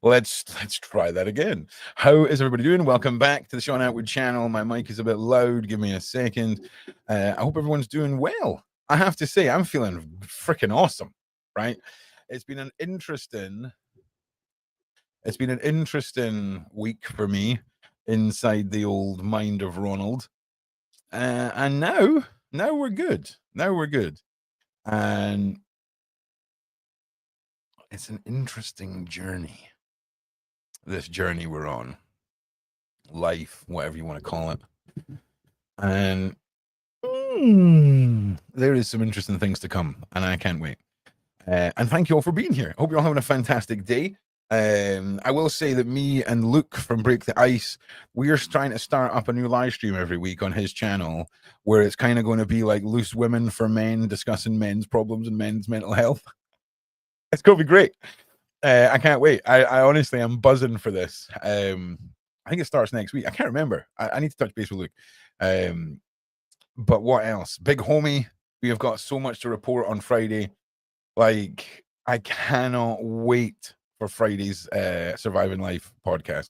Let's try that again. How is everybody doing? Welcome back to the Sean Atwood channel. My mic is a bit loud. Give me a second. I hope everyone's doing well. I have to say, I'm feeling freaking awesome, right? It's been an interesting week for me inside the old mind of Ronald. And now we're good. Now we're good. And it's an interesting journey. This journey we're on. Life, whatever you want to call it. And there is some interesting things to come, and I can't wait. And thank you all for being here. Hope you're all having a fantastic day. I will say that me and Luke from Break the Ice, we're trying to start up a new live stream every week on his channel where it's kind of going to be like loose women for men discussing men's problems and men's mental health. It's going to be great. I can't wait. I honestly am buzzing for this. I think it starts next week. I can't remember. I need to touch base with Luke. But what else? Big homie, we have got so much to report on Friday. Like, I cannot wait for Friday's Surviving Life podcast.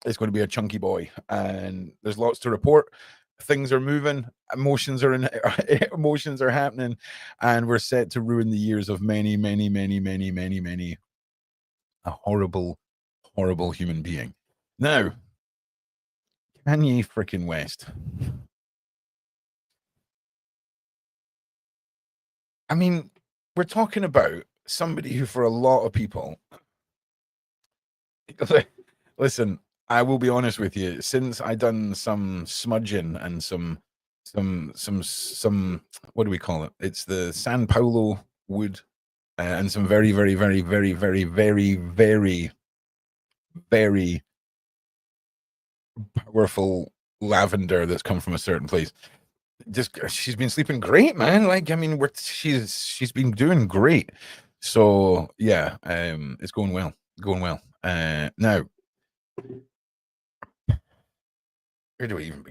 It's going to be a chunky boy, and there's lots to report. Things are moving, emotions are happening, and we're set to ruin the years of many a horrible human being. Now, Kanye freaking West. I mean, we're talking about somebody who, for a lot of people, listen, I will be honest with you. Since I done some smudging and some, what do we call it? It's the San Paulo wood, and some very powerful lavender that's come from a certain place. Just she's been sleeping great, man. Like, I mean, she's been doing great. So yeah, it's going well. Now, where do we even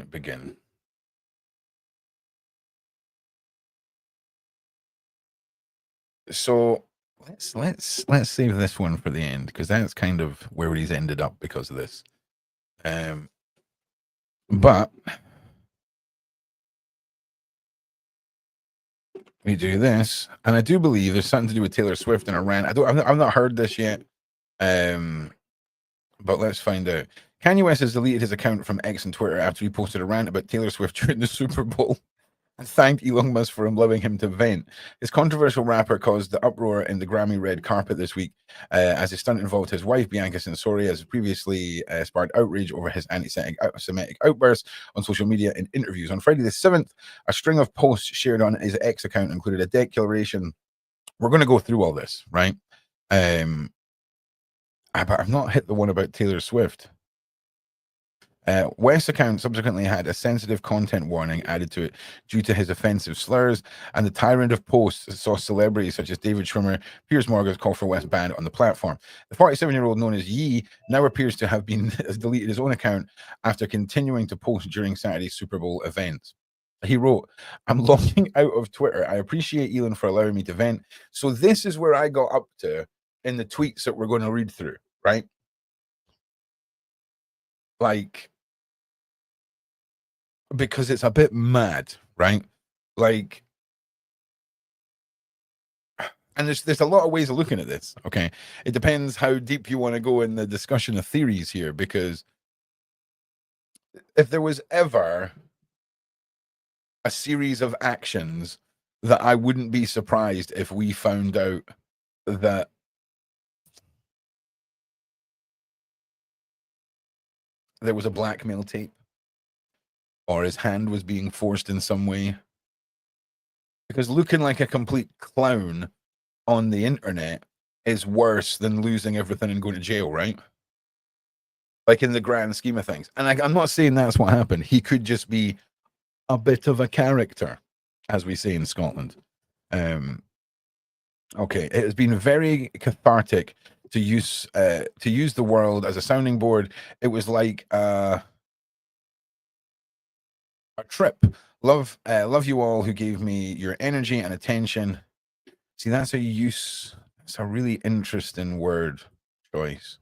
begin? So let's save this one for the end, because that's kind of where he's ended up because of this. But we do this, and I do believe there's something to do with Taylor Swift and Iran. I've not heard this yet, but let's find out. Kanye West has deleted his account from X and Twitter after he posted a rant about Taylor Swift during the Super Bowl and thanked Elon Musk for allowing him to vent. This controversial rapper caused the uproar in the Grammy red carpet this week, as his stunt involved his wife, Bianca Censori, as previously sparked outrage over his anti-Semitic outbursts on social media and interviews. On Friday the 7th, a string of posts shared on his X account included a declaration. We're going to go through all this, right? But I've not hit the one about Taylor Swift. West's account subsequently had a sensitive content warning added to it due to his offensive slurs, and the tyrant of posts saw celebrities such as David Schwimmer, Piers Morgan call for West banned on the platform. The 47-year-old, known as Yee, now appears to have been deleted his own account after continuing to post during Saturday's Super Bowl events. He wrote, "I'm logging out of Twitter. I appreciate Elon for allowing me to vent." So this is where I got up to in the tweets that we're going to read through, right? Like, because it's a bit mad, right? Like, and there's a lot of ways of looking at this, okay? It depends how deep you want to go in the discussion of theories here, because if there was ever a series of actions that I wouldn't be surprised if we found out that there was a blackmail tape or his hand was being forced in some way. Because looking like a complete clown on the internet is worse than losing everything and going to jail, right? Like, in the grand scheme of things. And I'm not saying that's what happened. He could just be a bit of a character, as we say in Scotland. Okay, it has been very cathartic to use the world as a sounding board. It was like a trip. Love you all who gave me your energy and attention. See, that's a use. It's a really interesting word choice.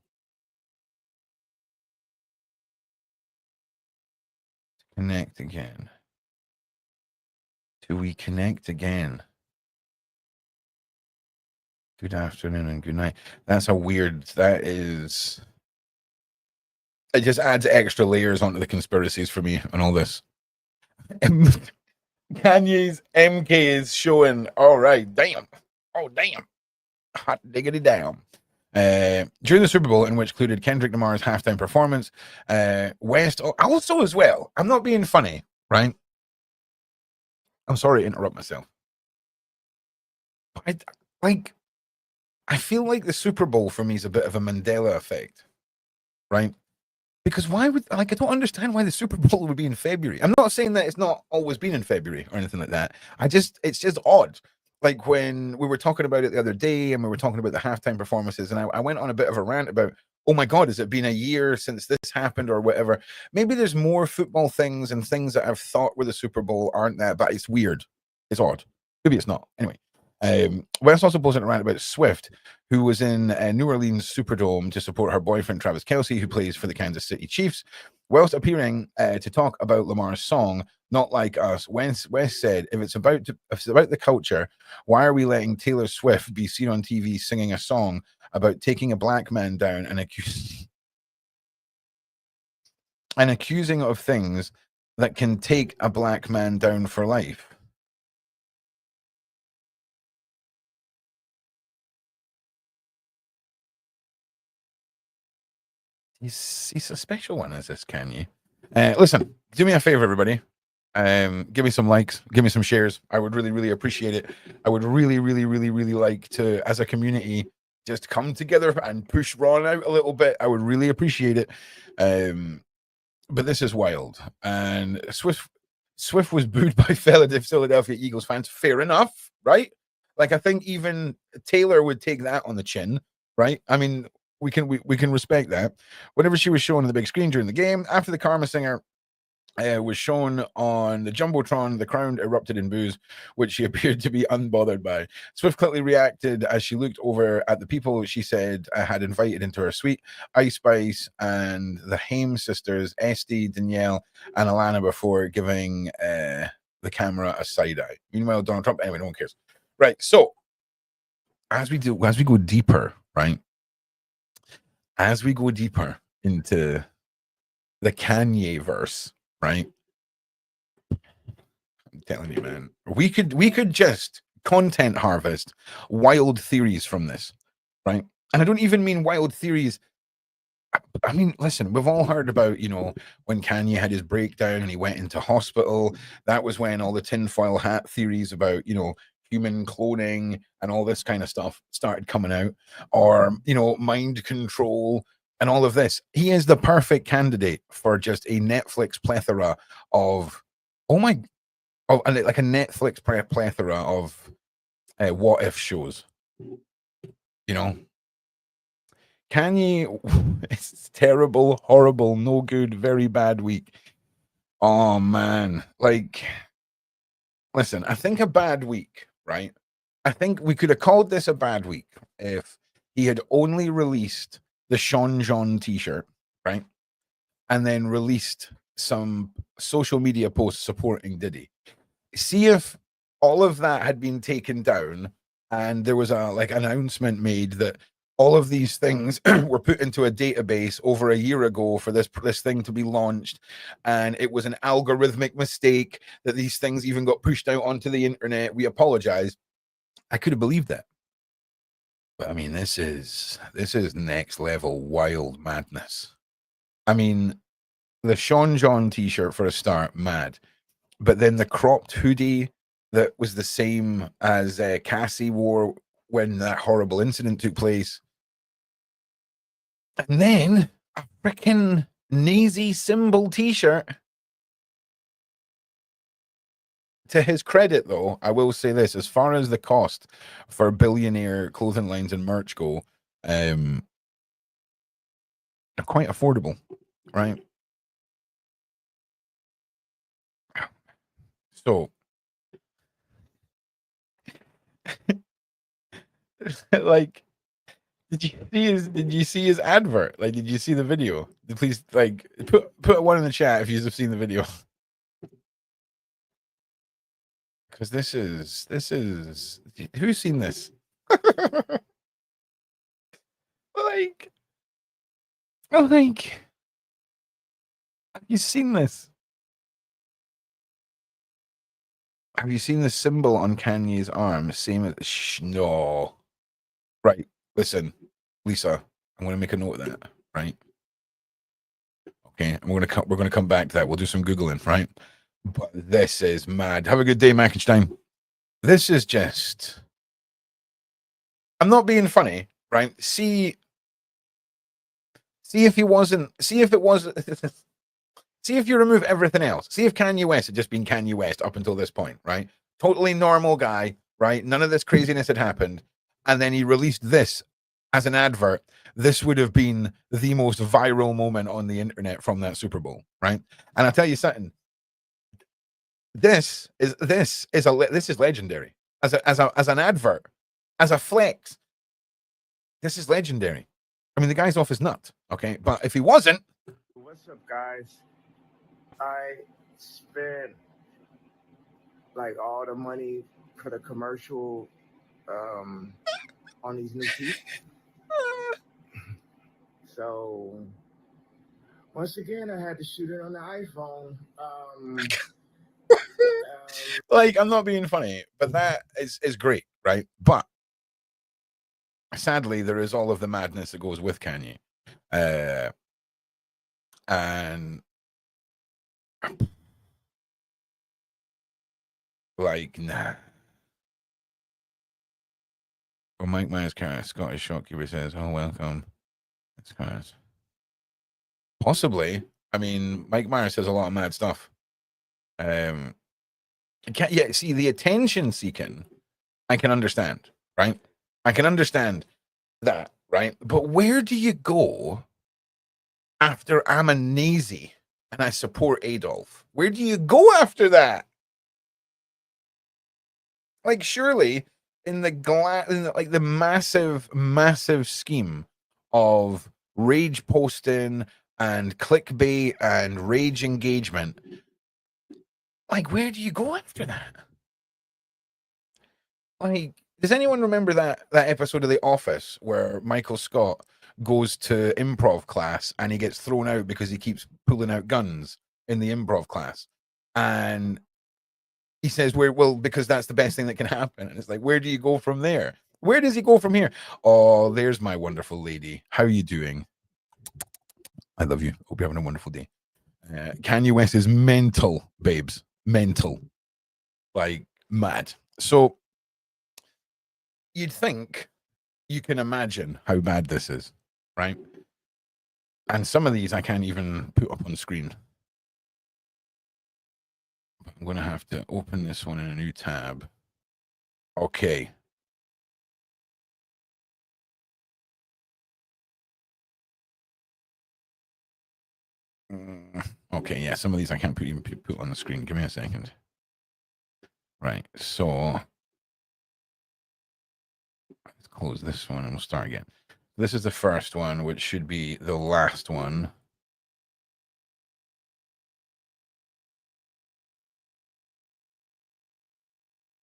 Connect again. Do we connect again? Good afternoon and good night. That's a weird. That is. It just adds extra layers onto the conspiracies for me and all this. Kanye's MK is showing. All right, damn. Oh, damn. Hot diggity damn. During the Super Bowl, in which included Kendrick Lamar's halftime performance, West also as well. I'm not being funny, right? I'm sorry to interrupt myself. But I feel like the Super Bowl for me is a bit of a Mandela effect, right? Because why would I don't understand why the Super Bowl would be in February. I'm not saying that it's not always been in February or anything like that. It's just odd. Like when we were talking about it the other day and we were talking about the halftime performances, and I went on a bit of a rant about, oh my God, has it been a year since this happened or whatever? Maybe there's more football things and things that I've thought were the Super Bowl aren't that, but it's weird. It's odd. Maybe it's not. Anyway. West also posted around about Swift, who was in New Orleans Superdome to support her boyfriend Travis Kelce, who plays for the Kansas City Chiefs. Whilst appearing to talk about Lamar's song "Not Like Us," West said, "If it's about the culture, why are we letting Taylor Swift be seen on TV singing a song about taking a black man down and accusing of things that can take a black man down for life?" He's a special one, is this Kanye? Listen, do me a favor, everybody. Give me some likes, give me some shares. I would really, really appreciate it. I would really, really, really, really like to, as a community, just come together and push Ron out a little bit. I would really appreciate it. But this is wild. And Swift was booed by Philadelphia Eagles fans. Fair enough, right? Like I think even Taylor would take that on the chin, right? I mean, we can respect that. Whenever she was shown on the big screen during the game, after the Karma singer was shown on the Jumbotron, the crowd erupted in boos, which she appeared to be unbothered by. Swift quickly reacted as she looked over at the people she said had invited into her suite: Ice Spice and the Haim sisters, Esty, Danielle, and Alana, before giving the camera a side eye. Meanwhile, Donald Trump, anyway, no one cares. Right. So as we go deeper, right? As we go deeper into the Kanye verse, right? I'm telling you, man, we could just content harvest wild theories from this, right? And I don't even mean wild theories. I mean, listen, we've all heard about, when Kanye had his breakdown and he went into hospital. That was when all the tinfoil hat theories about, human cloning and all this kind of stuff started coming out, or, mind control and all of this. He is the perfect candidate for just a Netflix plethora of, oh my, like a Netflix plethora of what if shows, you know. Kanye, it's terrible, horrible, no good, very bad week. Oh man, like, listen, I think a bad week, right? I think we could have called this a bad week if he had only released the Sean John t-shirt, right? And then released some social media posts supporting Diddy. See if all of that had been taken down and there was a like announcement made that all of these things were put into a database over a year ago for this thing to be launched, and it was an algorithmic mistake that these things even got pushed out onto the internet. We apologize. I could have believed that. But I mean, this is next level wild madness. I mean, the Sean John t-shirt for a start, mad. But then the cropped hoodie that was the same as Cassie wore when that horrible incident took place. And then a freaking Nazi symbol t-shirt. To his credit, though, I will say this: as far as the cost for billionaire clothing lines and merch go, they're quite affordable, right? So Like, did you see his advert? Like, did you see the video? Please, like, put one in the chat if you've seen the video. Because this is who's seen this? like, like, have you seen this? Have you seen the symbol on Kanye's arm? Same as no. Right. Listen, Lisa, I'm gonna make a note of that. Right. Okay. And we're gonna come back to that. We'll do some Googling, right? But this is mad. Have a good day, Mackenstein. This is just I'm not being funny, right? See if he wasn't see if it was see if you remove everything else. See if Kanye West had just been Kanye West up until this point, right? Totally normal guy, right? None of this craziness had happened. And then he released this as an advert. This would have been the most viral moment on the internet from that Super Bowl, right? And I'll tell you something. This is legendary as an advert, as a flex. This is legendary. I mean, the guy's off his nut, okay? But if he wasn't, what's up, guys? I spent like all the money for the commercial on these new teeth. So once again, I had to shoot it on the iPhone. Like, I'm not being funny, but that is great, right? But sadly, there is all of the madness that goes with Kanye, and like, nah. Well, Mike Myers, Scottish Shockkeeper says, "Oh, welcome." It's kind of possibly. I mean, Mike Myers says a lot of mad stuff. See, the attention seeking, I can understand, right? I can understand that, right? But where do you go after I'm a Nazi and I support Adolf? Where do you go after that? Like, surely in the massive scheme of rage posting and clickbait and rage engagement, like, where do you go after that? Like, does anyone remember that episode of The Office where Michael Scott goes to improv class and he gets thrown out because he keeps pulling out guns in the improv class? And he says, well, because that's the best thing that can happen. And it's like, where do you go from there? Where does he go from here? Oh, there's my wonderful lady. How are you doing? I love you. Hope you're having a wonderful day. Kanye West is mental, babes. Mental. Like, mad. So you'd think you can imagine how bad this is, right? And some of these I can't even put up on screen. I'm going to have to open this one in a new tab. Okay. Okay, yeah, some of these I can't even put on the screen. Give me a second. Right, so let's close this one and we'll start again. This is the first one, which should be the last one.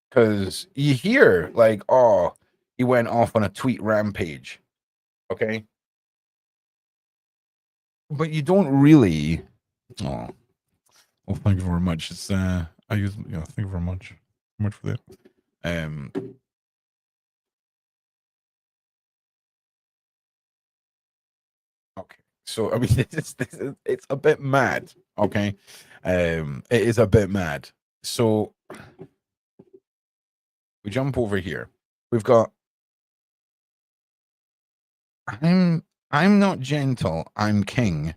Because you hear, like, oh, he went off on a tweet rampage. Okay. But you don't really. Oh, well, thank you very much. It's thank you very much for that. Okay, so I mean, it's a bit mad. Okay, it is a bit mad. So we jump over here. We've got. I'm not gentle. I'm king.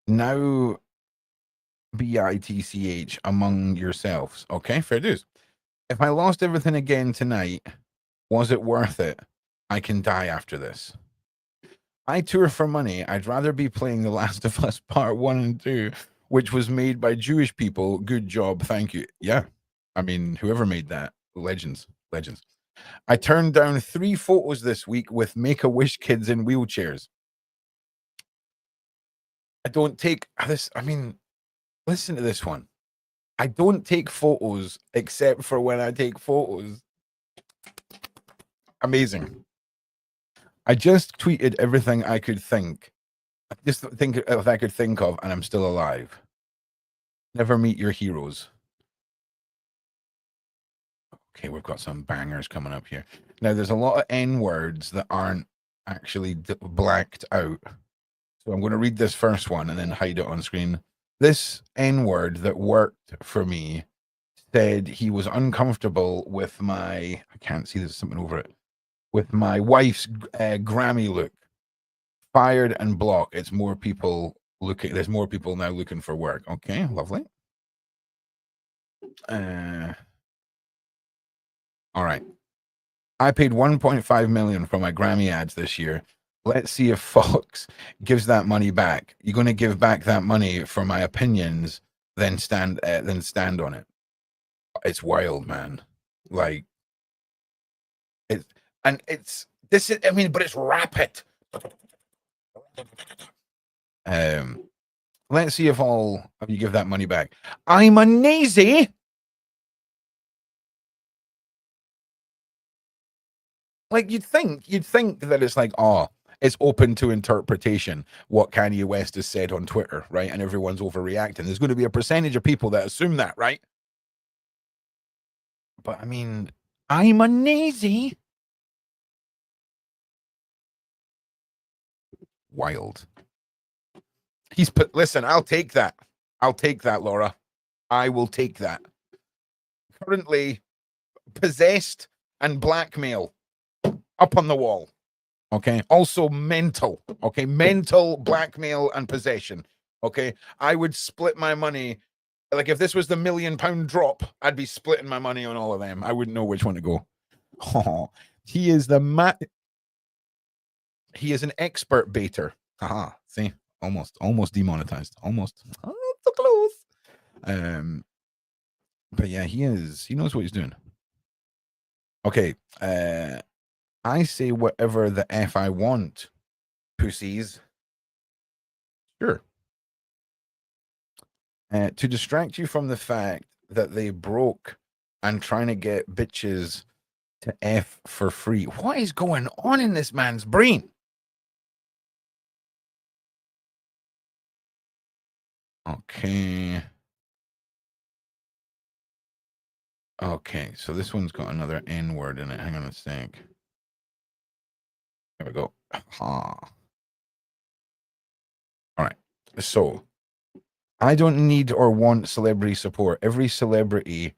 Now, bitch among yourselves. Okay, fair dues. If I lost everything again tonight, was it worth it? I can die after this. I tour for money. I'd rather be playing The Last of Us Part 1 and 2, which was made by Jewish people. Good job. Thank you. Yeah. I mean, whoever made that, legends. I turned down 3 photos this week with Make-A-Wish kids in wheelchairs. I don't take this. I mean, listen to this one. I don't take photos except for when I take photos. Amazing. I just tweeted everything I could think. Just think if I could think of, and I'm still alive. Never meet your heroes. Okay, we've got some bangers coming up here. Now, there's a lot of N words that aren't actually blacked out. So I'm going to read this first one and then hide it on screen. This N word that worked for me said he was uncomfortable with my, I can't see, there's something over it, with my wife's Grammy look. Fired and blocked. It's more people looking, there's more people now looking for work. Okay, lovely. All right. I paid 1.5 million for my Grammy ads this year. Let's see if Fox gives that money back. You're going to give back that money for my opinions, then stand on it. It's wild, man. Like it's this is, I mean, but it's rapid. Let's see if all of you give that money back. I'm a Nazi. Like you'd think that it's like, oh, it's open to interpretation what Kanye West has said on Twitter, right? And everyone's overreacting. There's going to be a percentage of people that assume that, right? But I mean, I'm a Nazi. Wild. He's put, listen, I'll take that. I'll take that, Laura. I will take that. Currently possessed and blackmail up on the wall. Okay. Also mental. Okay. Mental blackmail and possession. Okay. I would split my money. Like if this was the £1 million drop, I'd be splitting my money on all of them. I wouldn't know which one to go. Oh, he is he is an expert baiter. Haha. See, almost demonetized. Almost. Oh, so close. But yeah, he knows what he's doing. Okay. I say whatever the F I want, pussies. Sure. To distract you from the fact that they broke and trying to get bitches to F for free. What is going on in this man's brain? Okay. Okay, so this one's got another N word in it. Hang on a sec. There we go. All right. So I don't need or want celebrity support. Every celebrity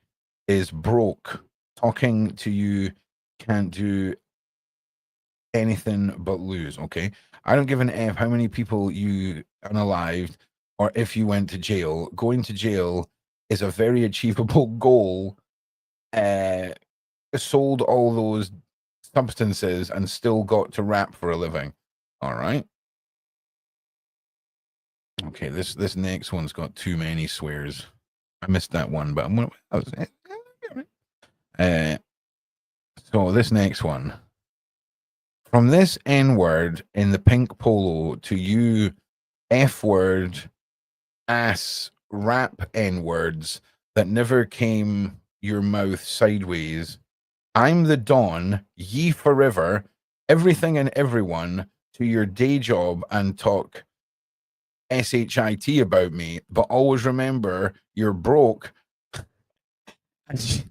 is broke. Talking to you can't do anything but lose. Okay. I don't give an F how many people you unalived or if you went to jail. Going to jail is a very achievable goal. Sold all those substances and still got to rap for a living. All right. Okay, this next one's got too many swears. I missed that one, but I'm gonna. So this next one, from this N word in the pink polo to you F word ass rap N words that never came your mouth sideways. I'm the Don, ye forever, everything and everyone to your day job and talk shit about me, but always remember you're broke and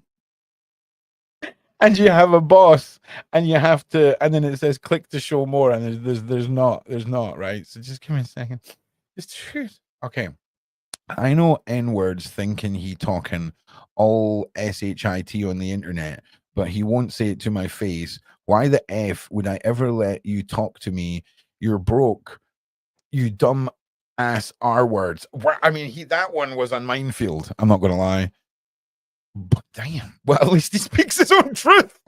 you have a boss and you have to, and then it says click to show more, and there's not, right? So just give me a second. It's true. Okay. I know N words thinking he talking all shit on the internet, but he won't say it to my face. Why the F would I ever let you talk to me? You're broke, you dumb ass R words. I mean, that one was a minefield. I'm not gonna lie. But damn. Well, at least he speaks his own truth.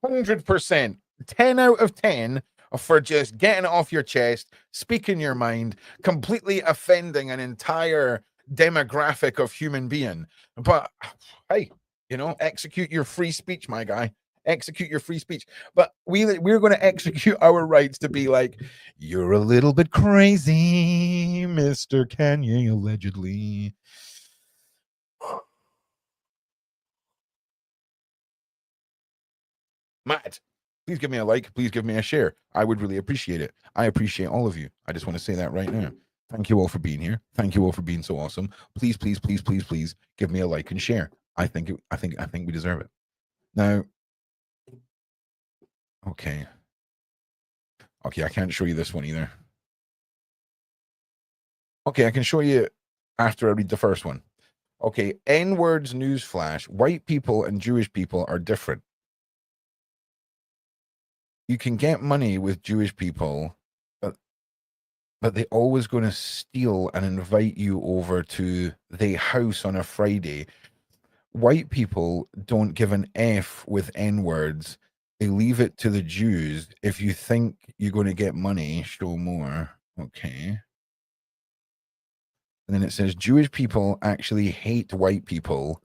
100%. 10 out of 10 for just getting it off your chest, speaking your mind, completely offending an entire demographic of human being. But hey, you know, execute your free speech, my guy. Execute your free speech. But we're going to execute our rights to be like, you're a little bit crazy, Mr. Kanye, allegedly. Matt, please give me a like. Please give me a share. I would really appreciate it. I appreciate all of you. I just want to say that right now. Thank you all for being here. Thank you all for being so awesome. Please, please, please, please, please give me a like and share. I think we deserve it. Now, okay. Okay, I can't show you this one either. Okay, I can show you after I read the first one. Okay, N-words newsflash. White people and Jewish people are different. You can get money with Jewish people, but they always going to steal and invite you over to their house on a Friday. White people don't give an F with N-words. They leave it to the Jews. If you think you're going to get money, show more. Okay. And then it says Jewish people actually hate white people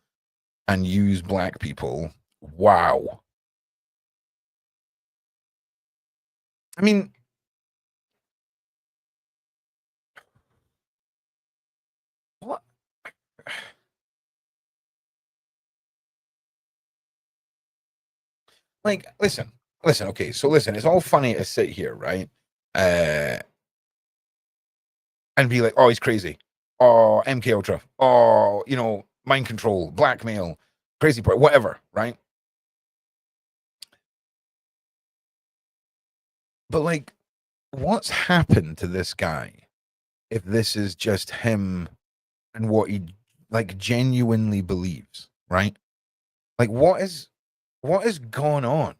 and use black people. Wow. I mean, what? Like, listen. Okay, so listen. It's all funny to sit here, right? And be like, oh, he's crazy. Oh, MK Ultra. Oh, you know, mind control, blackmail, crazy part, whatever, right? But like, what's happened to this guy if this is just him and what he like genuinely believes, right? Like, what has gone on?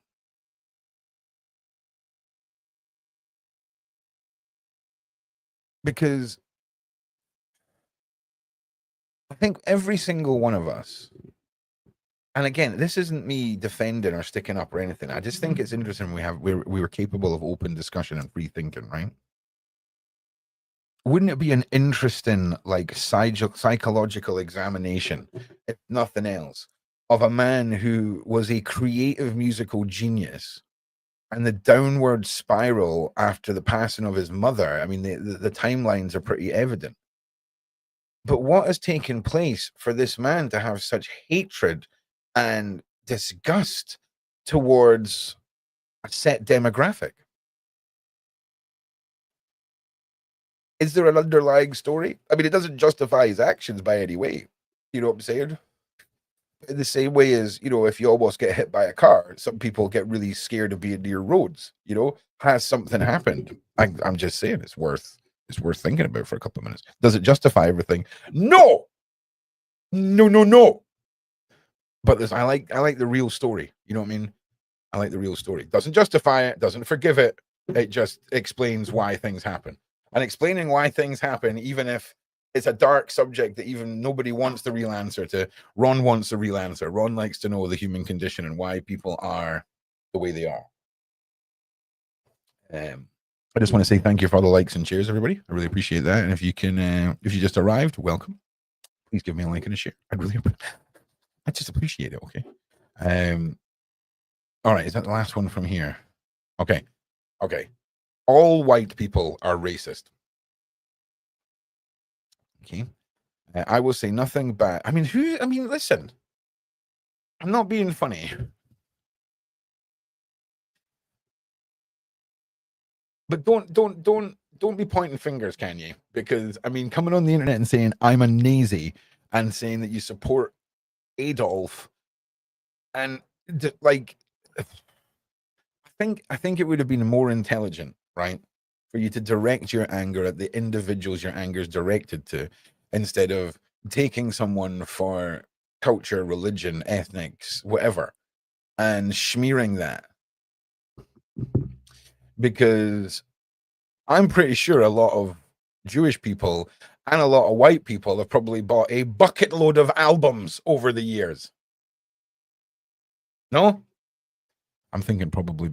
Because I think every single one of us, and again, this isn't me defending or sticking up or anything. I just think it's interesting we were capable of open discussion and free thinking, right? Wouldn't it be an interesting like psychological examination, if nothing else, of a man who was a creative musical genius and the downward spiral after the passing of his mother? I mean, the timelines are pretty evident. But what has taken place for this man to have such hatred and disgust towards a set demographic? Is there an underlying story? I mean, it doesn't justify his actions by any way. You know what I'm saying? In the same way as, you know, if you almost get hit by a car, some people get really scared of being near roads. You know, has something happened? I'm just saying it's worth thinking about for a couple of minutes. Does it justify everything? No, no, no, no. But I like the real story. You know what I mean? I like the real story. Doesn't justify it, doesn't forgive it. It just explains why things happen. And explaining why things happen, even if it's a dark subject that even nobody wants the real answer to. Ron wants the real answer. Ron likes to know the human condition and why people are the way they are. I just want to say thank you for all the likes and shares, everybody. I really appreciate that. And if you can, if you just arrived, welcome. Please give me a like and a share. I just appreciate it. Okay. All right. Is that the last one from here? Okay. Okay. All white people are racist. Okay. I will say nothing bad. I mean, listen, I'm not being funny. But don't be pointing fingers, can you? Because I mean, coming on the internet and saying I'm a Nazi and saying that you support Adolf, and like, I think it would have been more intelligent, right, for you to direct your anger at the individuals your anger is directed to, instead of taking someone for culture, religion, ethnics, whatever, and smearing that. Because I'm pretty sure a lot of Jewish people and a lot of white people have probably bought a bucket load of albums over the years. No? I'm thinking probably.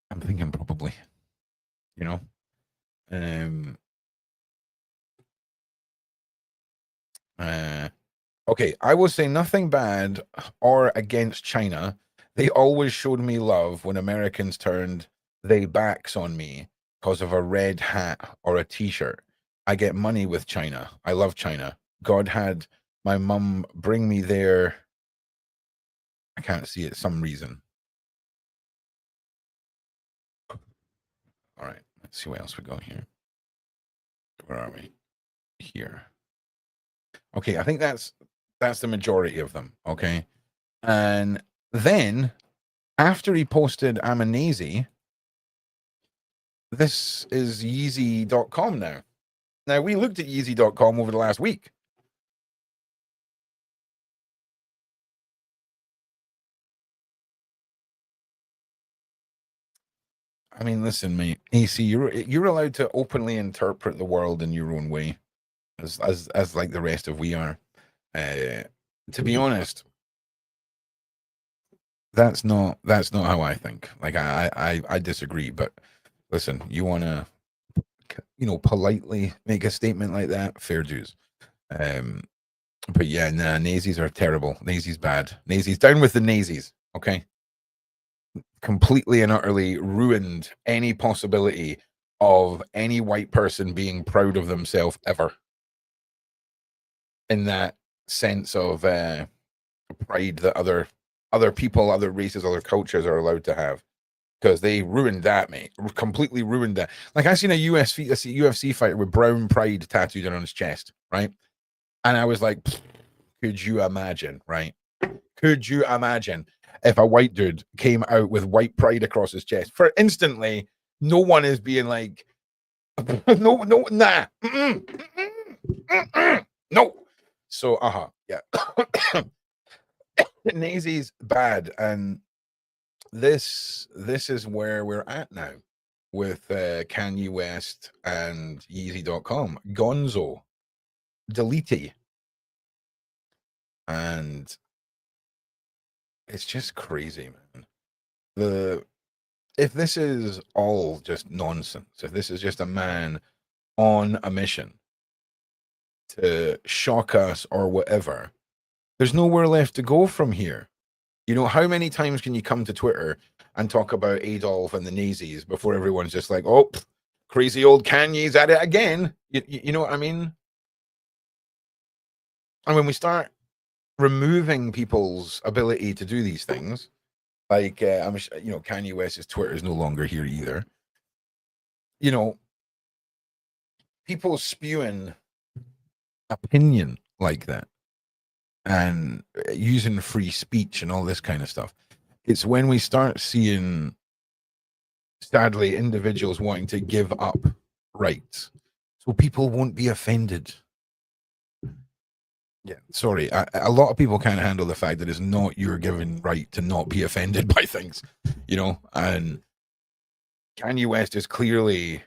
I'm thinking probably. You know? Okay, I will say nothing bad or against China. They always showed me love when Americans turned their backs on me because of a red hat or a t-shirt. I get money with China. I love China. God had my mum bring me there. I can't see it, some reason. All right, let's see what else we got here. Where are we? Here. Okay, I think that's the majority of them. Okay. And then after he posted I'm a Nazi, this is Yeezy.com now. Now we looked at Yeezy.com over the last week. I mean, listen, mate, AC, you're allowed to openly interpret the world in your own way, as like the rest of we are. To be honest, that's not how I think. Like I disagree. But listen, you want to politely make a statement like that, fair dues. But yeah, nah, Nazis are terrible. Nazis bad. Nazis down with the Nazis. Okay, completely and utterly ruined any possibility of any white person being proud of themselves ever. In that sense of pride that other people, other races, other cultures are allowed to have, because they ruined that, mate. Completely ruined that. Like I seen a UFC fighter with brown pride tattooed on his chest, right? And I was like, could you imagine, right? Could you imagine if a white dude came out with white pride across his chest? For instantly, no one is being like, no, nah, no. So, yeah. Nazi's bad, and this is where we're at now with Kanye West and Yeezy.com. Gonzo, Delete, and it's just crazy, man. If this is all just nonsense, if this is just a man on a mission to shock us or whatever, there's nowhere left to go from here. You know, how many times can you come to Twitter and talk about Adolf and the Nazis before everyone's just like, oh, crazy old Kanye's at it again? You know what I mean? And when we start removing people's ability to do these things, like Kanye West's Twitter is no longer here either. You know, people spewing opinion like that and using free speech and all this kind of stuff. It's when we start seeing, sadly, individuals wanting to give up rights so people won't be offended. Yeah, sorry. A lot of people can't handle the fact that it's not your given right to not be offended by things, and Kanye West is clearly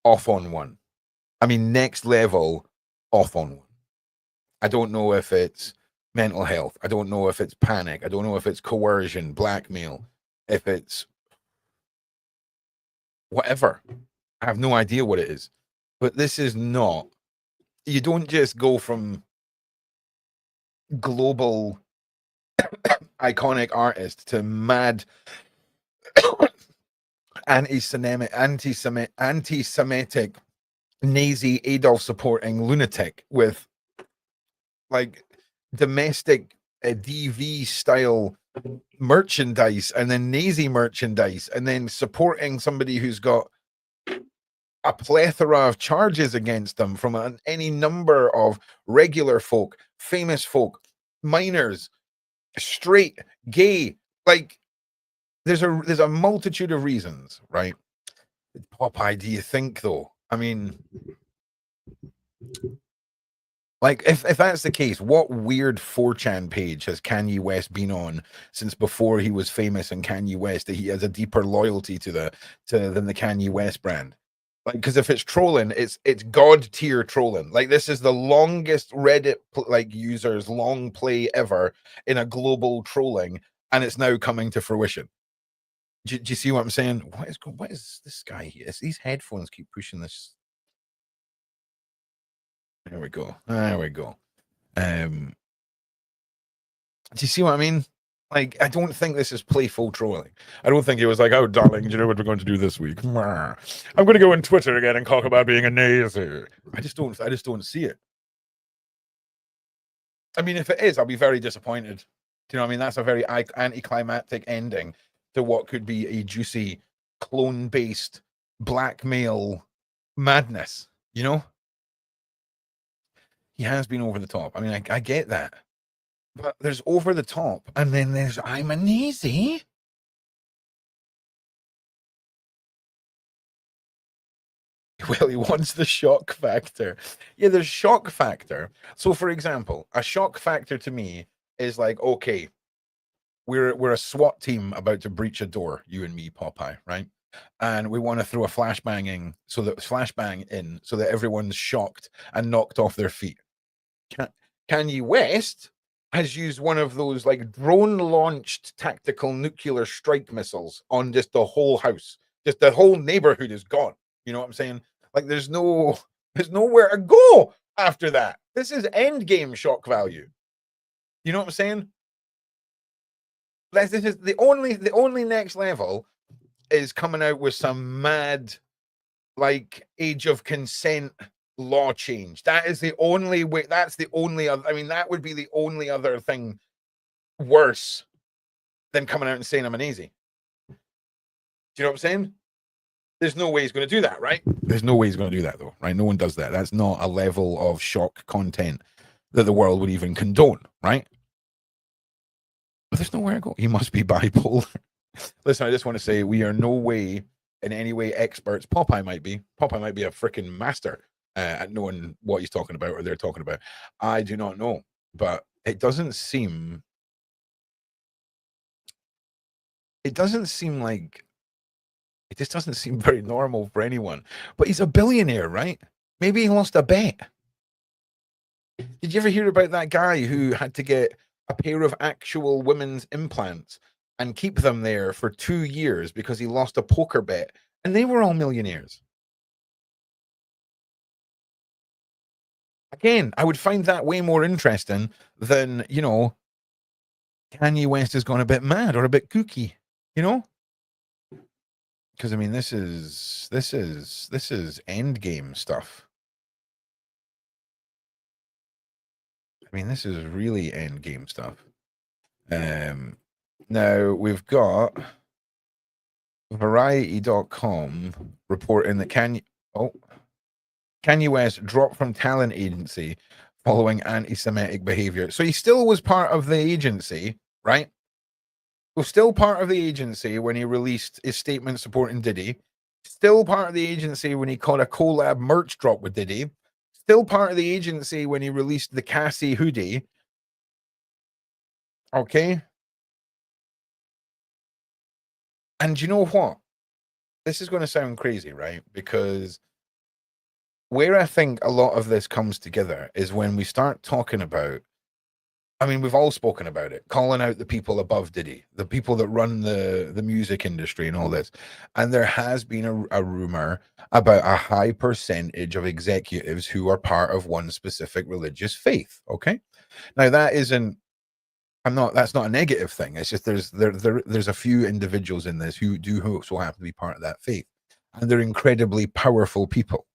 off on one. I mean, next level off on one. I don't know if it's mental health. I don't know if it's panic. I don't know if it's coercion, blackmail, if it's whatever. I have no idea what it is. But this is not. You don't just go from global iconic artist to mad anti-Semitic Nazi Adolf supporting lunatic with like domestic DV style merchandise and then Nazi merchandise and then supporting somebody who's got a plethora of charges against them from any number of regular folk, famous folk, minors, straight, gay. Like there's a multitude of reasons, right? Popeye, do you think though? I mean, like, if that's the case, what weird 4chan page has Kanye West been on since before he was famous and Kanye West that he has a deeper loyalty to than the Kanye West brand? Like, because if it's trolling, it's god tier trolling. Like, this is the longest Reddit users long play ever in a global trolling, and it's now coming to fruition. Do you see what I'm saying? What is this guy here? These headphones keep pushing this. There we go. There we go. Do you see what I mean? Like, I don't think this is playful trolling. I don't think it was like, oh, darling, do you know what we're going to do this week? I'm going to go on Twitter again and talk about being a nazi. I just don't see it. I mean, if it is, I'll be very disappointed. Do you know what I mean? That's a very anticlimactic ending to what could be a juicy clone-based blackmail madness, you know? He has been over the top. I mean, I get that. But there's over the top, and then there's I'm an easy. Well, he wants the shock factor. Yeah, there's shock factor. So, for example, a shock factor to me is like, okay, we're a SWAT team about to breach a door, you and me, Popeye, right? And we want to throw a flashbang in so that everyone's shocked and knocked off their feet. Kanye West has used one of those like drone launched tactical nuclear strike missiles on just the whole house. Just the whole neighborhood is gone. You know what I'm saying? Like there's nowhere to go after that. This is end game shock value. You know what I'm saying? This is the only next level is coming out with some mad like age of consent law change. That is the only way. That's the only other. I mean, that would be the only other thing worse than coming out and saying I'm an easy. Do you know what I'm saying? There's no way he's going to do that, right? There's no way he's going to do that, though, right? No one does that. That's not a level of shock content that the world would even condone, right? But there's nowhere to go. He must be bipolar. Listen, I just want to say we are no way in any way experts. Popeye might be. Popeye might be a freaking master at knowing what he's talking about or they're talking about. I do not know, but it doesn't seem like it just doesn't seem very normal for anyone. But he's a billionaire, right? Maybe he lost a bet. Did you ever hear about that guy who had to get a pair of actual women's implants and keep them there for 2 years because he lost a poker bet? And they were all millionaires. Again, I would find that way more interesting than, you know, Kanye West has gone a bit mad or a bit kooky, you know? Because I mean, this is end game stuff. I mean, this is really end game stuff. Now we've got Variety.com reporting that Kanye West dropped from talent agency following anti-Semitic behavior. So he still was part of the agency, right? Was still part of the agency when he released his statement supporting Diddy. Still part of the agency when he caught a collab merch drop with Diddy. Still part of the agency when he released the Cassie hoodie. Okay. And you know what? This is going to sound crazy, right? Because where I think a lot of this comes together is when we start talking about, I mean, we've all spoken about it, calling out the people above Diddy, the people that run the music industry and all this. And there has been a rumor about a high percentage of executives who are part of one specific religious faith. Okay. Now that isn't, that's not a negative thing. It's just there's a few individuals in this who do so happen to be part of that faith. And they're incredibly powerful people.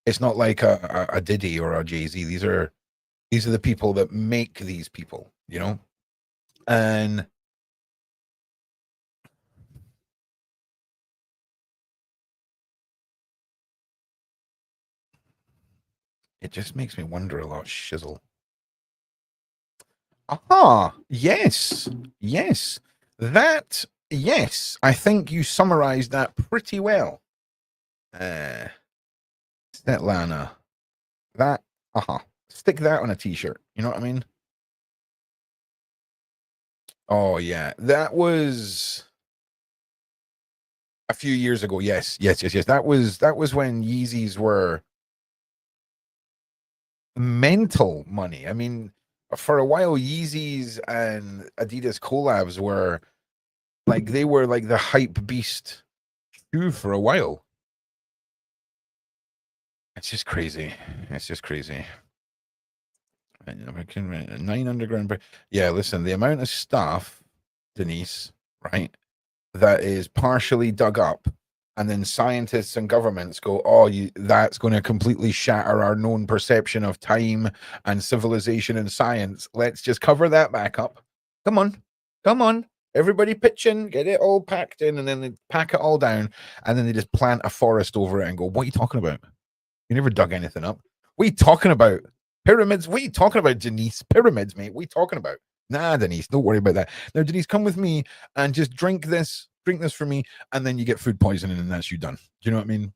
It's not like a Diddy or a Jay-Z. These are the people that make these people, you know? And it just makes me wonder a lot, shizzle. Aha, yes. Yes. I think you summarized that pretty well. Svetlana. That, stick that on a t-shirt. You know what I mean? Oh yeah, that was a few years ago. Yes. That was when Yeezys were mental money. I mean, for a while, Yeezys and Adidas collabs were like the hype beast shoe for a while. It's just crazy. It's just crazy. 9 underground. Yeah, listen, the amount of stuff, Denise, right, that is partially dug up, and then scientists and governments go, "Oh, that's going to completely shatter our known perception of time and civilization and science. Let's just cover that back up. Come on, come on, everybody pitch in, get it all packed in, and then they pack it all down, and then they just plant a forest over it and go, 'What are you talking about? You never dug anything up. What are you talking about? Pyramids? What are you talking about, Denise? Pyramids, mate. What are you talking about? Nah, Denise, don't worry about that. Now, Denise, come with me and just drink this for me, and then you get food poisoning, and that's you done. Do you know what I mean?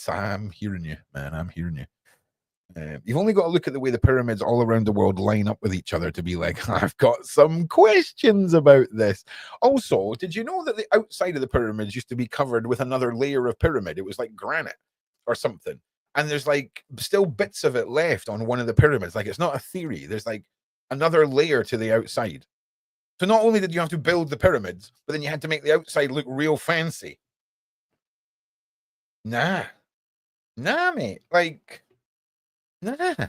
I'm hearing you, man. I'm hearing you. You've only got to look at the way the pyramids all around the world line up with each other to be like, I've got some questions about this. Also, did you know that the outside of the pyramids used to be covered with another layer of pyramid? It was like granite or something. And there's like still bits of it left on one of the pyramids. Like, it's not a theory. There's like another layer to the outside. So not only did you have to build the pyramids, but then you had to make the outside look real fancy. Nah, mate. Like, nah.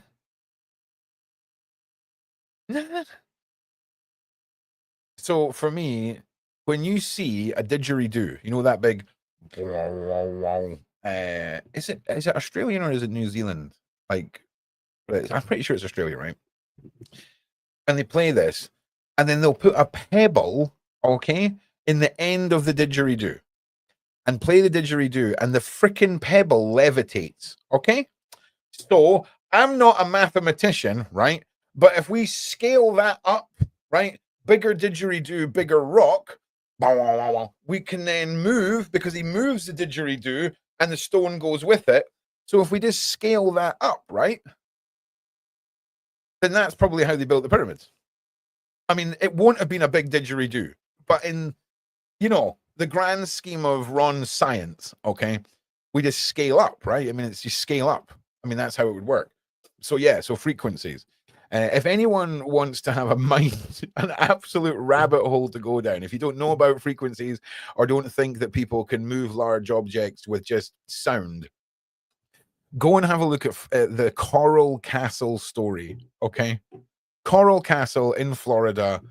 So for me, when you see a didgeridoo, you know that big is it Australian or is it New Zealand? Like, I'm pretty sure it's Australia, right? And they play this, and then they'll put a pebble, okay, in the end of the didgeridoo and play the didgeridoo, and the freaking pebble levitates, okay? So I'm not a mathematician, right? But if we scale that up, right? Bigger didgeridoo, bigger rock, we can then move, because he moves the didgeridoo and the stone goes with it. So if we just scale that up, right? Then that's probably how they built the pyramids. I mean, it won't have been a big didgeridoo, but in, the grand scheme of Ron's science, okay, we just scale up, right? I mean, it's just scale up. I mean, that's how it would work. So yeah, so frequencies. If anyone wants to have an absolute rabbit hole to go down, if you don't know about frequencies or don't think that people can move large objects with just sound, go and have a look at the Coral Castle story, okay? Coral Castle in Florida.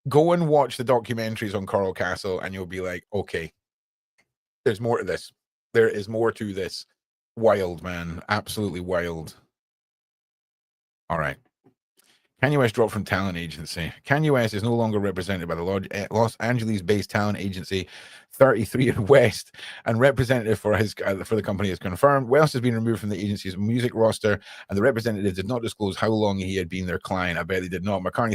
Go and watch the documentaries on Coral Castle, and you'll be like, okay, there's more to this. There is more to this. Wild, man. Absolutely wild. All right. Kanye West dropped from talent agency. Kanye West is no longer represented by the Los Angeles-based talent agency 33 and West, and representative for the company is confirmed. West has been removed from the agency's music roster, and the representative did not disclose how long he had been their client. I bet they did not. McCartney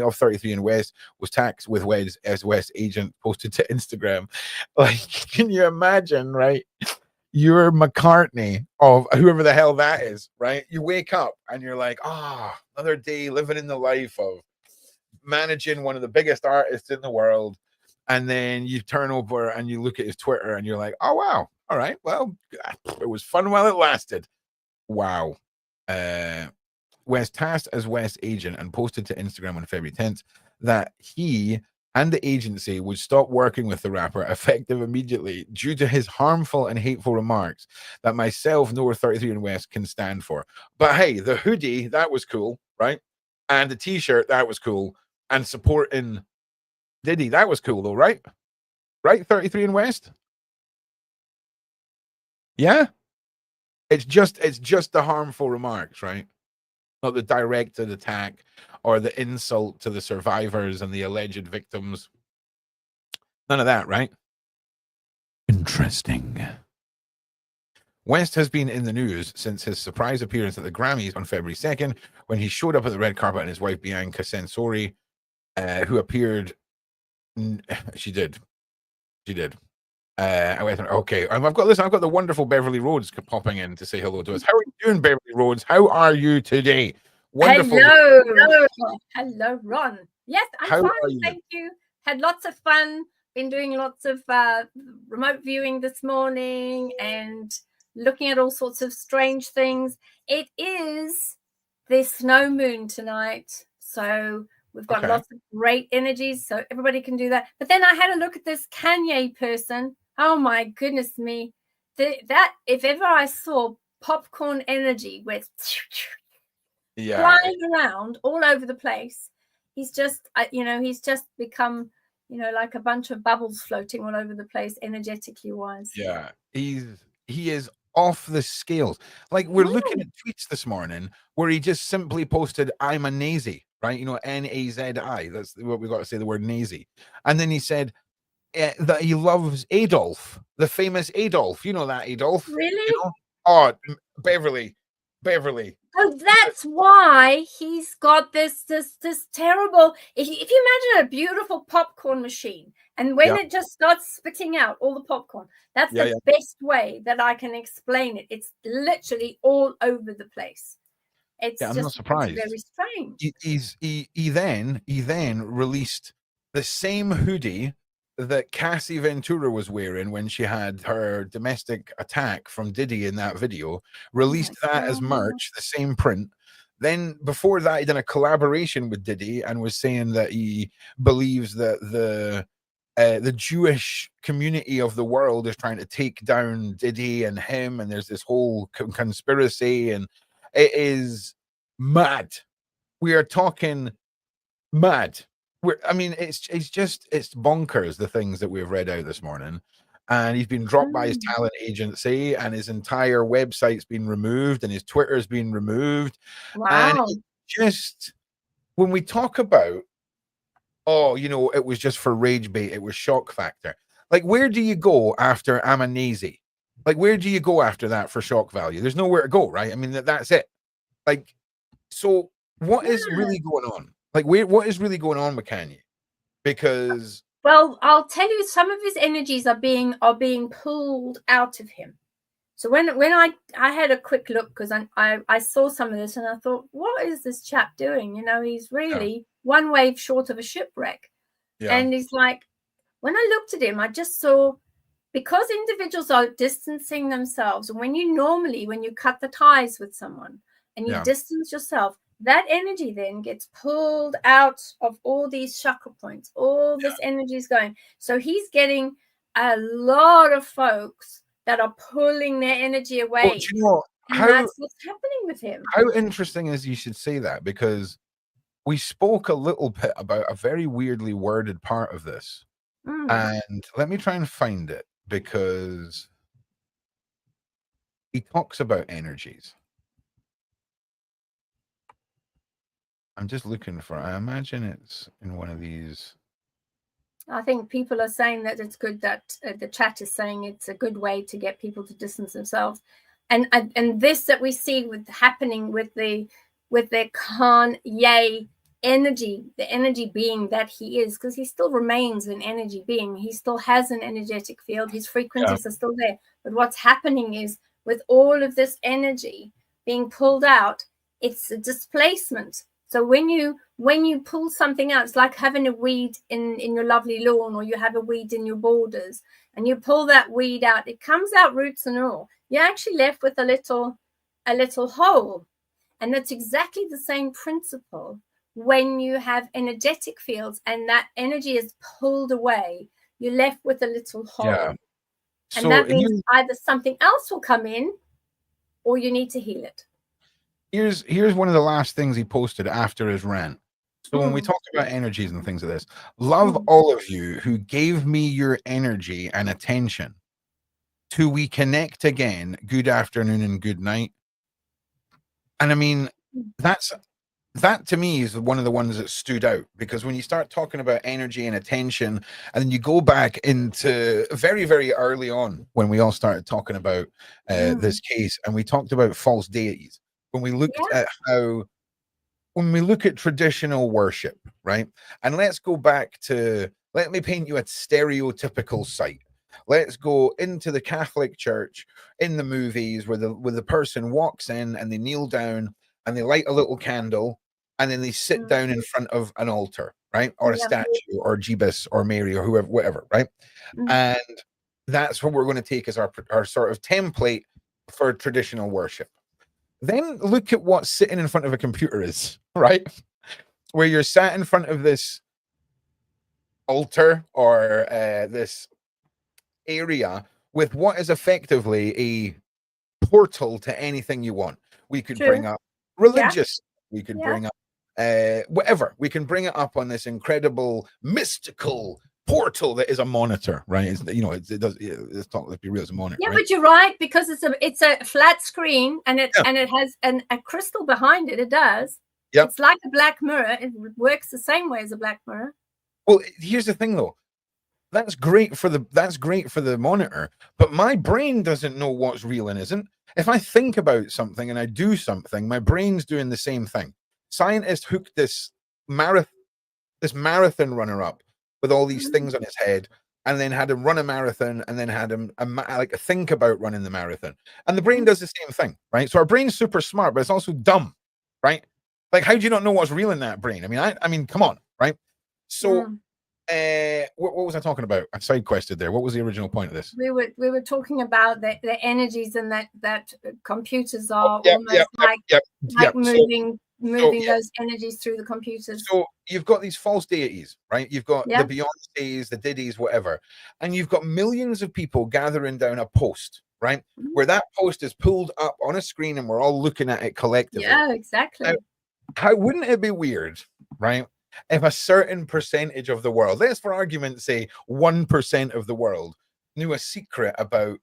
of 33 and West was tagged with West as West agent, posted to Instagram. Like, can you imagine, right? You're McCartney of whoever the hell that is, right? You wake up and you're like, another day living in the life of managing one of the biggest artists in the world. And then you turn over and you look at his Twitter and you're like, oh, wow. All right. Well, it was fun while it lasted. Wow. West tasked as West's agent and posted to Instagram on February 10th that he and the agency would stop working with the rapper effective immediately due to his harmful and hateful remarks that myself nor 33 and West can stand for. But hey, the hoodie, that was cool, right? And the t-shirt, that was cool. And supporting Diddy, that was cool though, right? Right, 33 and West? Yeah? It's just the harmful remarks, right? Not the directed attack or the insult to the survivors and the alleged victims. None of that, right? Interesting. West has been in the news since his surprise appearance at the Grammys on February 2nd, when he showed up at the red carpet and his wife Bianca Censori, who appeared. She did. Okay, I've got the wonderful Beverli Rhodes popping in to say hello to us. How are you doing, Beverli Rhodes? How are you today? Wonderful. Hello, Ron. Yes, I'm How fine. are you? Thank you. Had lots of fun. Been doing lots of remote viewing this morning and looking at all sorts of strange things. It is the snow moon tonight, so we've got lots of great energies, so everybody can do that. But then I had a look at this Kanye person. Oh my goodness me. that if ever I saw popcorn energy with Yeah. flying around all over the place, he's just he's just become like a bunch of bubbles floating all over the place, energetically wise. Yeah. He is off the scales. Like, we're looking at tweets this morning where he just simply posted, "I'm a Nazi," right? Nazi. That's what we got to say, the word Nazi. And then he said that he loves Adolf, the famous Adolf. You know that Adolf? Really? Oh, Beverly. Oh, that's why he's got this terrible. If you imagine a beautiful popcorn machine, and when it just starts spitting out all the popcorn, that's the best way that I can explain it. It's literally all over the place. It's I'm not surprised. It's very strange. He then released the same hoodie that Cassie Ventura was wearing when she had her domestic attack from Diddy in that video. Released that as merch, the same print. Then before that, he done a collaboration with Diddy and was saying that he believes that the Jewish community of the world is trying to take down Diddy and him, and there's this whole conspiracy, and it is mad. We are talking mad. It's bonkers, the things that we've read out this morning. And he's been dropped by his talent agency, and his entire website's been removed, and his Twitter's been removed. Wow. And just when we talk about, it was just for rage bait, it was shock factor. Like, where do you go after "I'm a Nazi"? Like, where do you go after that for shock value? There's nowhere to go, right? I mean, that's it. Like, so what is really going on? Like, what is really going on with Kanye? Because, well, I'll tell you, some of his energies are being pulled out of him. So when I had a quick look, because I saw some of this and I thought, what is this chap doing? He's really one wave short of a shipwreck. Yeah. And he's like, when I looked at him, I just saw, because individuals are distancing themselves, and when you cut the ties with someone and you distance yourself, that energy then gets pulled out of all these chakra points. All this energy is going. So he's getting a lot of folks that are pulling their energy away. Well, do you know that's what's happening with him. How interesting is you should say that, because we spoke a little bit about a very weirdly worded part of this. And let me try and find it, because he talks about energies. I'm just looking for, I imagine it's in one of these. I think people are saying that it's good that the chat is saying it's a good way to get people to distance themselves. And this that we see happening with their Kanye energy, the energy being that he is, because he still remains an energy being. He still has an energetic field. His frequencies are still there. But what's happening is, with all of this energy being pulled out, it's a displacement. So when you pull something out, it's like having a weed in your lovely lawn, or you have a weed in your borders, and you pull that weed out. It comes out roots and all. You're actually left with a little hole. And that's exactly the same principle when you have energetic fields and that energy is pulled away. You're left with a little hole. Yeah. And so that means either something else will come in, or you need to heal it. Here's one of the last things he posted after his rant. So when we talk about energies and things like this, love all of you who gave me your energy and attention. Till we connect again, good afternoon and good night. And I mean, that to me is one of the ones that stood out, because when you start talking about energy and attention, and then you go back into very, very early on when we all started talking about this case, and we talked about false deities. When we looked at when we look at traditional worship, right? And let's go back to, let me paint you a stereotypical site. Let's go into the Catholic Church in the movies where the person walks in and they kneel down and they light a little candle and then they sit down in front of an altar, right? Or a statue, or Jeebus or Mary or whoever, whatever, right? And that's what we're going to take as our sort of template for traditional worship. Then look at what sitting in front of a computer is, right? Where you're sat in front of this altar or this area with what is effectively a portal to anything you want. We could bring up religious, we could bring up whatever. We can bring it up on this incredible mystical portal that is a monitor, right? It's, you know, it does. Let's talk. Let's be real. It's a monitor. Yeah, right? but you're right, because it's a flat screen, and it has a crystal behind it. It does. Yep. It's like a black mirror. It works the same way as a black mirror. Well, here's the thing, though. That's great for the monitor, but my brain doesn't know what's real and isn't. If I think about something and I do something, my brain's doing the same thing. Scientists hooked this marathon runner up with all these things on his head, and then had him run a marathon, and then had him think about running the marathon. And the brain does the same thing, right? So our brain's super smart, but it's also dumb, right? Like, how do you not know what's real in that brain? I mean, come on, right? So. What was I talking about? I side quested there. What was the original point of this? We were talking about the energies, and that computers are like moving those energies through the computers. So you've got these false deities, right? You've got the Beyoncés, the Diddys, whatever, and you've got millions of people gathering down a post, right? Where that post is pulled up on a screen and we're all looking at it collectively. Yeah, exactly. Now, how wouldn't it be weird, right? If a certain percentage of the world, let's for argument's say 1% of the world, knew a secret about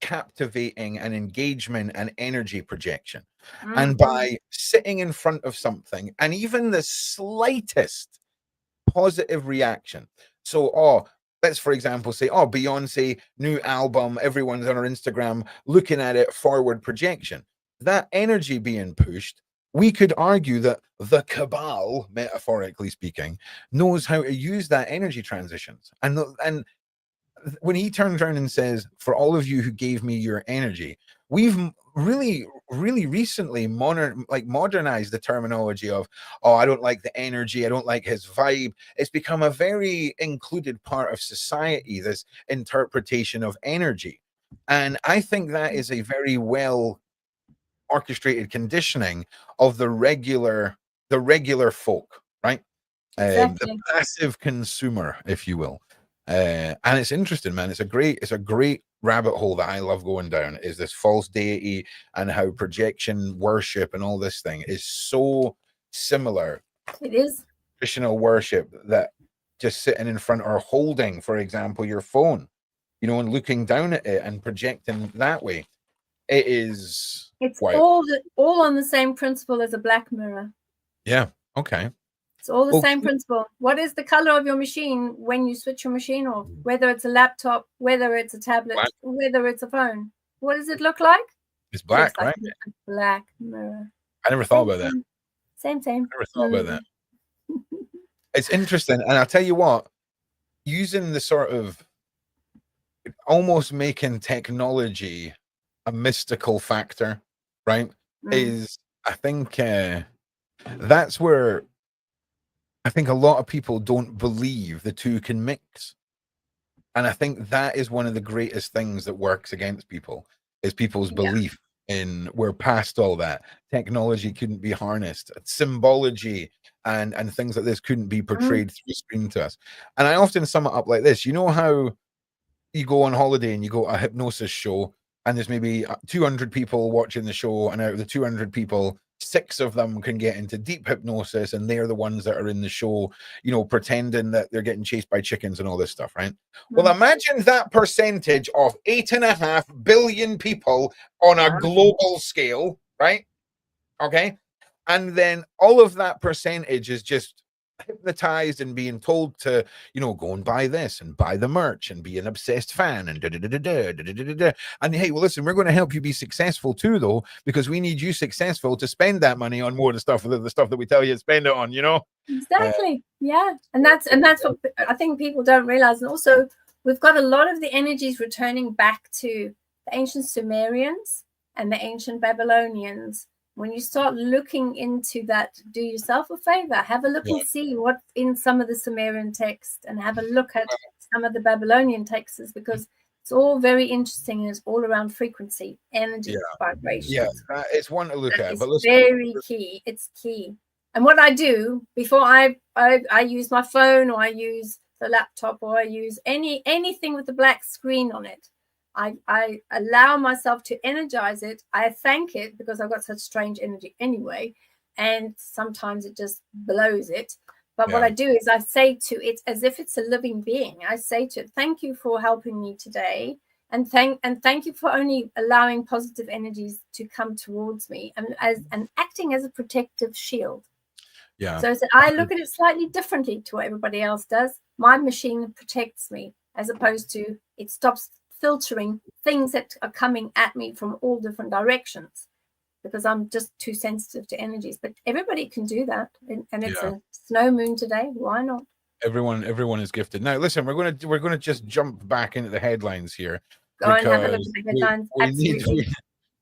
captivating and engagement and energy projection. And by sitting in front of something, and even the slightest positive reaction. So, let's for example say, Beyonce, new album, everyone's on her Instagram looking at it, forward projection. That energy being pushed, we could argue that the cabal, metaphorically speaking, knows how to use that energy transitions. And when he turns around and says, for all of you who gave me your energy, we've really recently modernized the terminology of, I don't like the energy, I don't like his vibe. It's become a very included part of society, this interpretation of energy. And I think that is a very well orchestrated conditioning of the regular folk, right? Exactly. The passive consumer, if you will. And it's interesting, man. It's a great rabbit hole that I love going down, is this false deity and how projection worship and all this thing is so similar. It is traditional worship, that just sitting in front or holding, for example, your phone, and looking down at it and projecting that way. It's all on the same principle as a black mirror. Yeah. Okay. It's all the same principle. What is the color of your machine when you switch your machine off? Whether it's a laptop, whether it's a tablet, whether it's a phone. What does it look like? It's black, like right? A black mirror. I never thought about that. Same. I never thought about that. It's interesting. And I'll tell you what, using the sort of almost making technology a mystical factor, right? Is, I think, that's where I think a lot of people don't believe the two can mix. And I think that is one of the greatest things that works against people, is people's belief in we're past all that. Technology couldn't be harnessed. Symbology and things like this couldn't be portrayed through screen to us. And I often sum it up like this. You know how you go on holiday and you go to a hypnosis show, and there's maybe 200 people watching the show, and out of the 200 people, 6 of them can get into deep hypnosis, and they're the ones that are in the show, pretending that they're getting chased by chickens and all this stuff, right? Well, imagine that percentage of 8.5 billion people on a global scale, right? Okay. And then all of that percentage is just hypnotized and being told to, go and buy this and buy the merch and be an obsessed fan and and hey, well, listen, we're going to help you be successful too, though, because we need you successful to spend that money on more of the stuff that we tell you to spend it on, Exactly. And that's what I think people don't realize. And also, we've got a lot of the energies returning back to the ancient Sumerians and the ancient Babylonians. When you start looking into that, do yourself a favor, have a look and see what's in some of the Sumerian text, and have a look at some of the Babylonian texts, because it's all very interesting, and it's all around frequency, energy, vibrations. Yeah, it's one to look at. But listen, very key. It's key. And what I do before I use my phone, or I use the laptop, or I use anything with the black screen on it, I allow myself to energize it. I thank it because I've got such strange energy anyway, and sometimes it just blows it. But what I do is I say to it as if it's a living being. I say to it, thank you for helping me today. And thank you for only allowing positive energies to come towards me and acting as a protective shield. Yeah. So I look at it slightly differently to what everybody else does. My machine protects me, as opposed to it stops filtering things that are coming at me from all different directions, because I'm just too sensitive to energies. But everybody can do that, and it's a snow moon today. Why not? Everyone is gifted. Now, listen, we're gonna just jump back into the headlines here. Go and have a look at the headlines.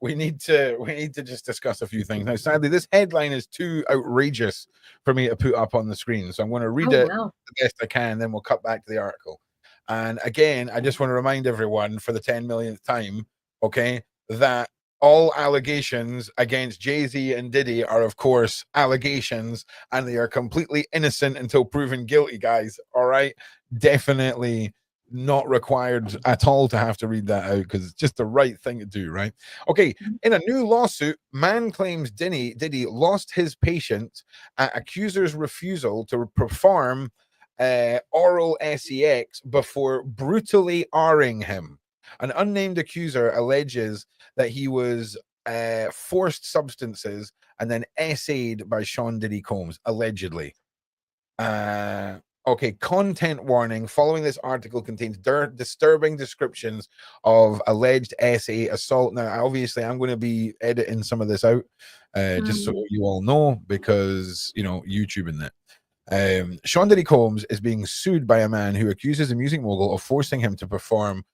We need to just discuss a few things. Now, sadly, this headline is too outrageous for me to put up on the screen, so I'm going to read it the best I can. Then we'll cut back to the article. And again, I just want to remind everyone for the 10 millionth time, okay, that all allegations against Jay-Z and Diddy are, of course, allegations, and they are completely innocent until proven guilty, guys. All right, definitely not required at all to have to read that out, because it's just the right thing to do, right? Okay, in a new lawsuit, man claims Diddy lost his patient at accuser's refusal to perform oral sex before brutally R-ing him. An unnamed accuser alleges that he was forced substances and then essayed by Sean Diddy Combs, allegedly. Okay, content warning. Following this article contains disturbing descriptions of alleged SA assault. Now, obviously, I'm going to be editing some of this out, just so you all know, because, you know, YouTube and that. Sean Diddy Combs is being sued by a man who accuses the music mogul of forcing him to perform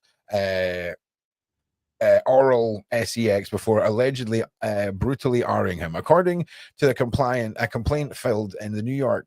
oral sex before allegedly brutally R-ing him. According to a complaint filed in New York,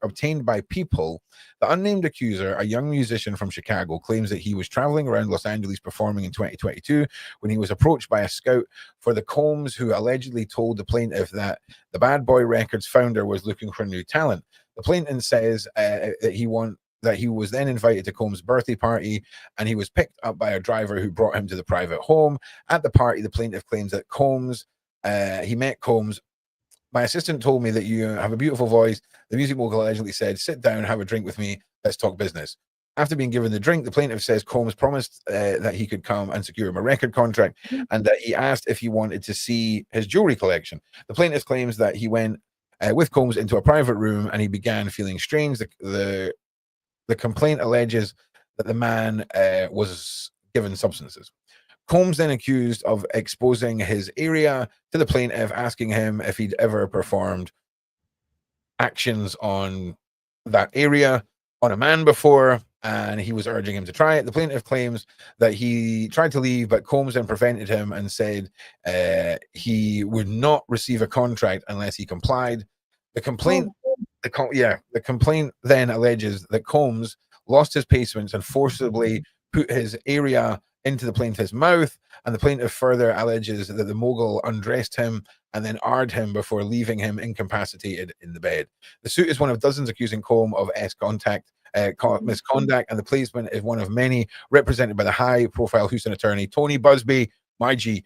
obtained by People, the unnamed accuser, a young musician from Chicago, claims that he was traveling around Los Angeles performing in 2022 when he was approached by a scout for the Combs, who allegedly told the plaintiff that the Bad Boy Records founder was looking for new talent. The plaintiff says that he was then invited to Combs' birthday party, and he was picked up by a driver who brought him to the private home. At the party, the plaintiff claims that he met Combs. My assistant told me that you have a beautiful voice. The music mogul allegedly said, "Sit down, have a drink with me. Let's talk business." After being given the drink, the plaintiff says Combs promised that he could come and secure him a record contract, and that he asked if he wanted to see his jewelry collection. The plaintiff claims that he went with Combs into a private room and he began feeling strange. The complaint alleges that the man was given substances. Combs then accused of exposing his area to the plaintiff, asking him if he'd ever performed actions on that area on a man before, and he was urging him to try it. The plaintiff claims that he tried to leave, but Combs then prevented him and said he would not receive a contract unless he complied. The complaint then alleges that Combs lost his patience and forcibly put his area into the plaintiff's mouth, and the plaintiff further alleges that the mogul undressed him and then R-ed him before leaving him incapacitated in the bed. The suit is one of dozens accusing Combs of misconduct, and the placement is one of many represented by the high-profile Houston attorney Tony Busby, my G.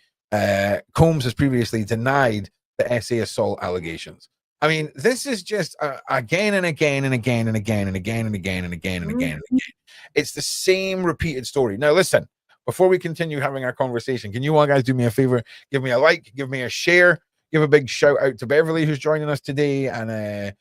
Combs has previously denied the SA assault allegations. I mean, this is just again and again and again and again and again and again and again and again and again. It's the same repeated story. Now, listen, before we continue having our conversation, can you all guys do me a favor? Give me a like, give me a share, give a big shout out to Beverli, who's joining us today, and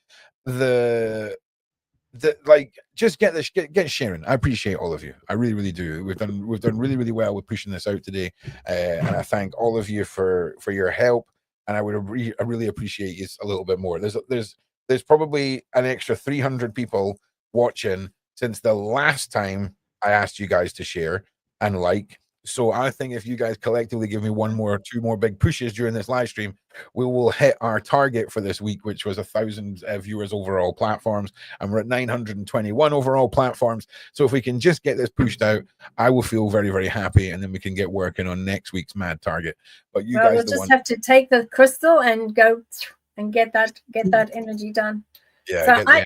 just get sharing. I appreciate all of you. I really, really do. We've done really, really well with pushing this out today, and I thank all of you for your help. And I really appreciate you a little bit more. There's probably an extra 300 people watching since the last time I asked you guys to share and like. So I think if you guys collectively give me two more big pushes during this live stream, we will hit our target for this week, which was 1,000 viewers overall platforms, and we're at 921 overall platforms. So if we can just get this pushed out, I will feel very, very happy, and then we can get working on next week's mad target. But we'll just have to take the crystal and go and get that energy done. Yeah, So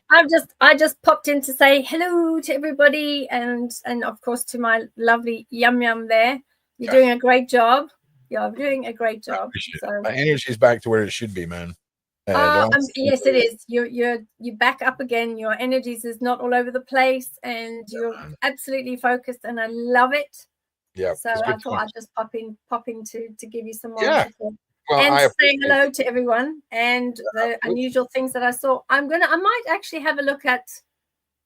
I just popped in to say hello to everybody, and of course to my lovely Yum Yum there. You're doing a great job. You're doing a great job. So my energy's back to where it should be, man. yes, it is. You're back up again. Your energies is not all over the place, and you're absolutely focused, and I love it. Yeah. So I thought I'd just pop in to give you some more support. Well, And saying hello to everyone, and the unusual things that I saw. I might actually have a look at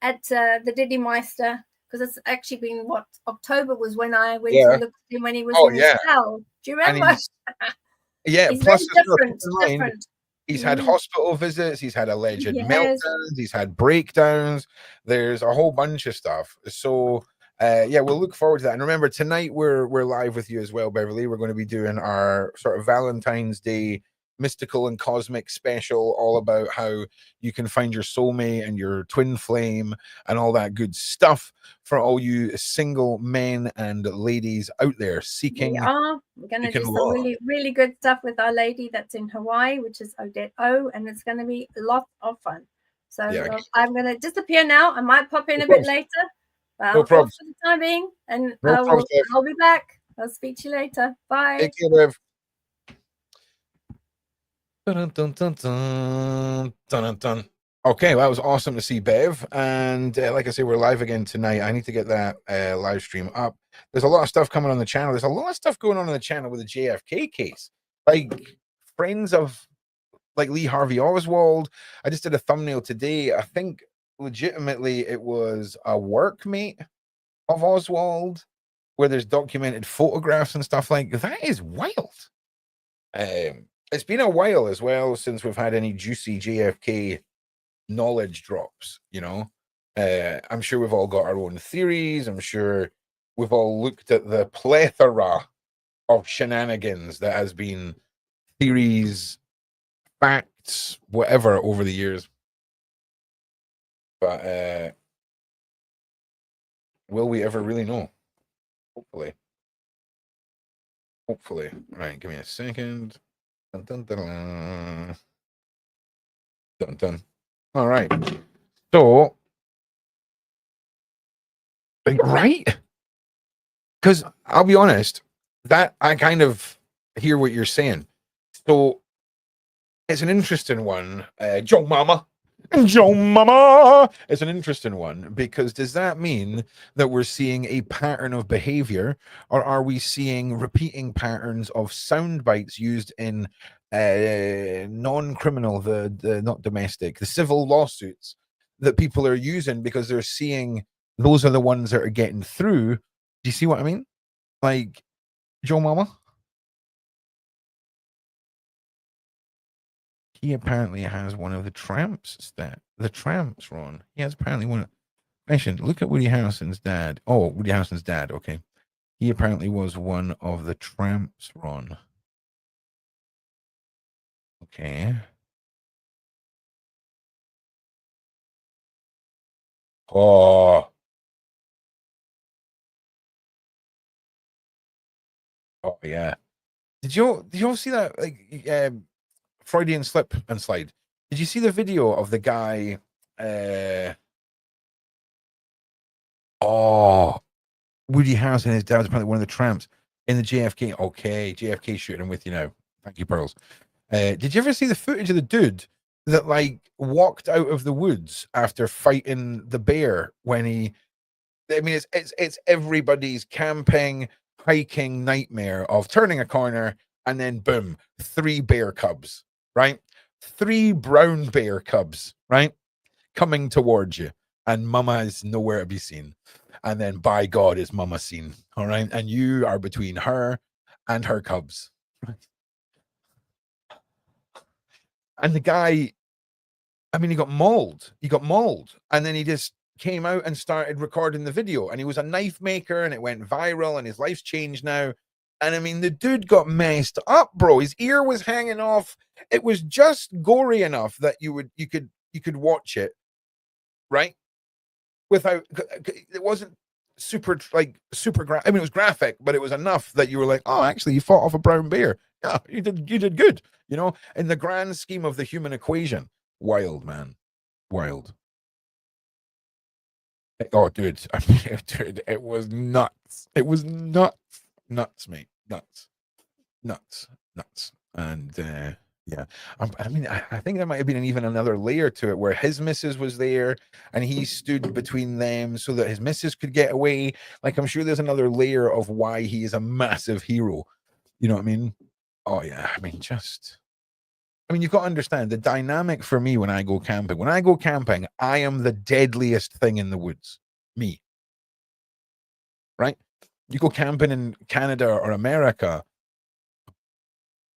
the Diddy Meister, because it's actually been October was when I went to look at him when he was in his hell. Do you remember? He's plus different. He's had hospital visits, he's had alleged meltdowns, he's had breakdowns. There's a whole bunch of stuff. So we'll look forward to that. And remember, tonight we're live with you as well, Beverli. We're going to be doing our sort of Valentine's Day mystical and cosmic special, all about how you can find your soulmate and your twin flame and all that good stuff for all you single men and ladies out there seeking. We're going to do some really, really good stuff with our lady that's in Hawaii, which is Odette O, and it's going to be a lot of fun. So I'm going to disappear now. I might pop in a bit later. No problem. For the time being, and I'll be back. I'll speak to you later. Bye. Take care, Bev. Dun, dun, dun, dun, dun, dun. Okay, well, that was awesome to see Bev, and like I say, we're live again tonight. I need to get that live stream up. There's a lot of stuff coming on the channel. There's a lot of stuff going on the channel with the JFK case, like friends of like Lee Harvey Oswald. I just did a thumbnail today. I think legitimately it was a workmate of Oswald, where there's documented photographs and stuff like that. Is wild. It's been a while as well since we've had any juicy JFK knowledge drops, you know. I'm sure we've all got our own theories. I'm sure we've all looked at the plethora of shenanigans that has been theories, facts, whatever over the years. But will we ever really know? Hopefully. Right, give me a second. Dun, dun, dun, dun. Dun, dun. All right. So, right? Because I'll be honest, that I kind of hear what you're saying. So, it's an interesting one. Joe Mama. It's an interesting one, because does that mean that we're seeing a pattern of behavior, or are we seeing repeating patterns of sound bites used in non-criminal, the not domestic, the civil lawsuits that people are using, because they're seeing those are the ones that are getting through? Do you see what I mean? Like Joe Mama? He apparently has one of the Tramps Ron. He has apparently one. Mentioned. Look at Woody Harrelson's dad. Oh, Woody Harrelson's dad. Okay, he apparently was one of the Tramps, Ron. Okay. Oh. Oh yeah. Did you all see that? Like Freudian slip and slide. Did you see the video of the guy? Woody Harrelson and his dad was apparently one of the Tramps in the JFK. Okay, JFK shooting. I'm with you now. Thank you, Pearls. Did you ever see the footage of the dude that like walked out of the woods after fighting the bear when he? I mean, it's everybody's camping, hiking nightmare of turning a corner and then boom, 3 bear cubs, right? 3 brown bear cubs, right? Coming towards you, and Mama is nowhere to be seen. And then by God is Mama seen, all right? And you are between her and her cubs. Right? And the guy, I mean, he got mauled. And then he just came out and started recording the video. And he was a knife maker, and it went viral, and his life's changed now. And I mean, the dude got messed up, bro. His ear was hanging off. It was just gory enough that you could watch it, right? Without, it wasn't super I mean, it was graphic, but it was enough that you were like, oh, actually, you fought off a brown bear. Yeah, you did good, you know, in the grand scheme of the human equation. Wild, man. Wild. Oh, dude. I mean, dude, it was nuts. It was nuts. Nuts, mate. Nuts. Nuts. Nuts. And yeah. I mean, I think there might have been even another layer to it where his missus was there and he stood between them so that his missus could get away. Like, I'm sure there's another layer of why he is a massive hero. You know what I mean? Oh, yeah. I mean, you've got to understand the dynamic for me when I go camping. When I go camping, I am the deadliest thing in the woods. Me. Right? You go camping in Canada or America,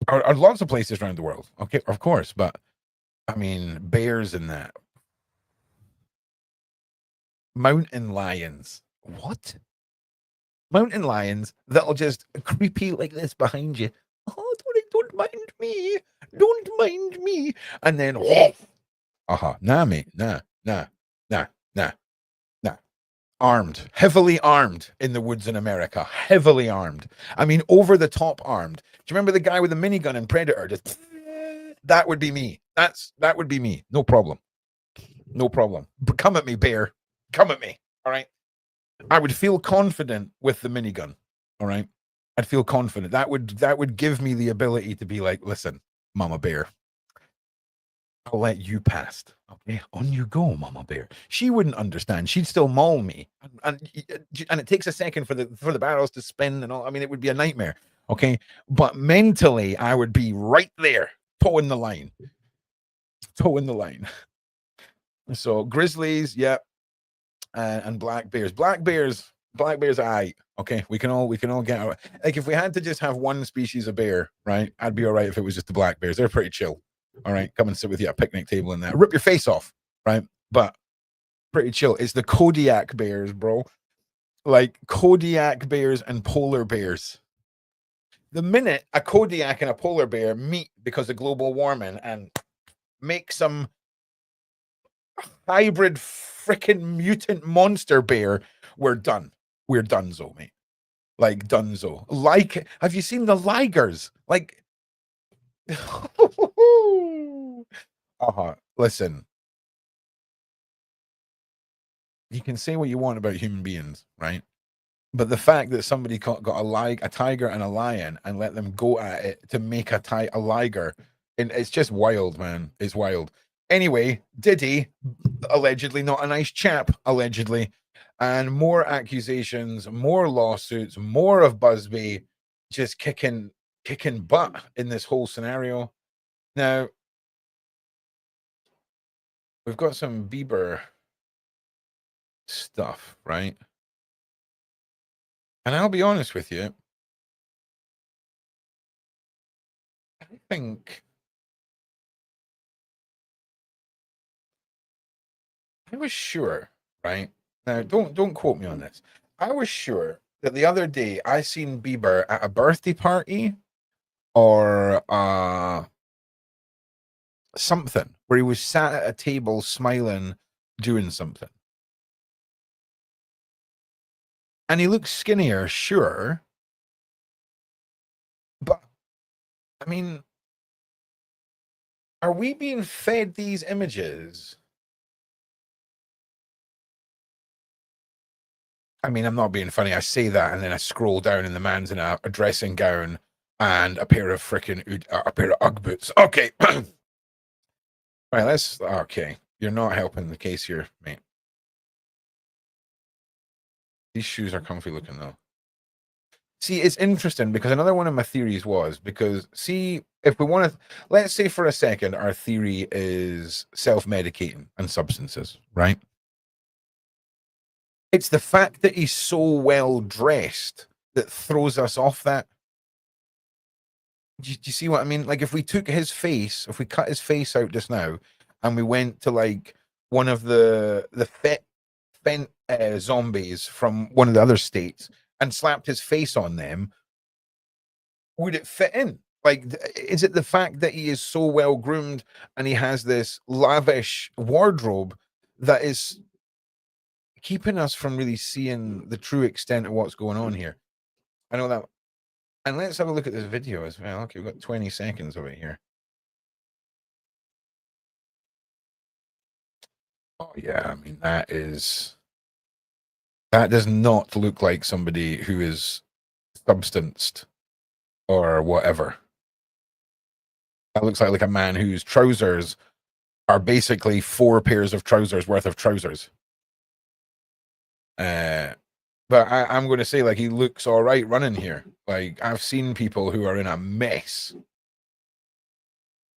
or lots of places around the world. Okay, of course. But, I mean, bears and that. Mountain lions. What? Mountain lions that'll just creepy like this behind you. Oh, don't mind me. Don't mind me. And then, nah, mate. Nah. Armed, heavily armed in the woods in America. Heavily armed. I mean, over the top armed. Do you remember the guy with the minigun in Predator? Just that would be me. That would be me. No problem. No problem. But come at me, bear. Come at me. All right. I would feel confident with the minigun. All right. I'd feel confident. That would give me the ability to be like, listen, Mama Bear, I'll let you past. Okay, on you go, Mama Bear. She wouldn't understand. She'd still maul me, and it takes a second for the barrels to spin and all. I mean, it would be a nightmare. Okay, but mentally, I would be right there, towing the line. So grizzlies, yeah, and black bears. Black bears, aight. Okay, we can all get out. Like, if we had to just have one species of bear, right? I'd be all right if it was just the black bears. They're pretty chill. All right, come and sit with you at a picnic table and that. Rip your face off, right? But pretty chill. It's the Kodiak bears, bro. Like Kodiak bears and polar bears. The minute a Kodiak and a polar bear meet because of global warming and make some hybrid freaking mutant monster bear, we're done. We're donezo, mate. Like donezo. Like, have you seen the ligers? Like, listen. You can say what you want about human beings, right? But the fact that somebody got a tiger and a lion and let them go at it to make a liger, and it's just wild, man. It's wild. Anyway, Diddy, allegedly not a nice chap, allegedly, and more accusations, more lawsuits, more of Busby just kicking butt in this whole scenario. Now, we've got some Bieber stuff, right? And I'll be honest with you, I think I was sure, right? Now, don't quote me on this. I was sure that the other day I seen Bieber at a birthday party or something where he was sat at a table smiling, doing something. And he looks skinnier, sure. But I mean, are we being fed these images? I mean, I'm not being funny. I say that, and then I scroll down, and the man's in a dressing gown and a pair of Ugg boots. Okay, right. Let's. Okay, you're not helping the case here, mate. These shoes are comfy looking, though. See, it's interesting because another one of my theories was because, see, if we want to, let's say for a second, our theory is self-medicating and substances, right? It's the fact that he's so well dressed that throws us off that. Do you see what I mean? Like, if we took his face, if we cut his face out just now, and we went to like one of the Fent zombies from one of the other states and slapped his face on them, would it fit in? Like, is it the fact that he is so well groomed and he has this lavish wardrobe that is keeping us from really seeing the true extent of what's going on here? I know that. And let's have a look at this video as well. Okay, we've got 20 seconds of it here. Oh yeah, I mean that does not look like somebody who is substanced or whatever. That looks like a man whose trousers are basically 4 pairs of trousers worth of trousers. But I'm going to say, like, he looks all right running here. Like, I've seen people who are in a mess.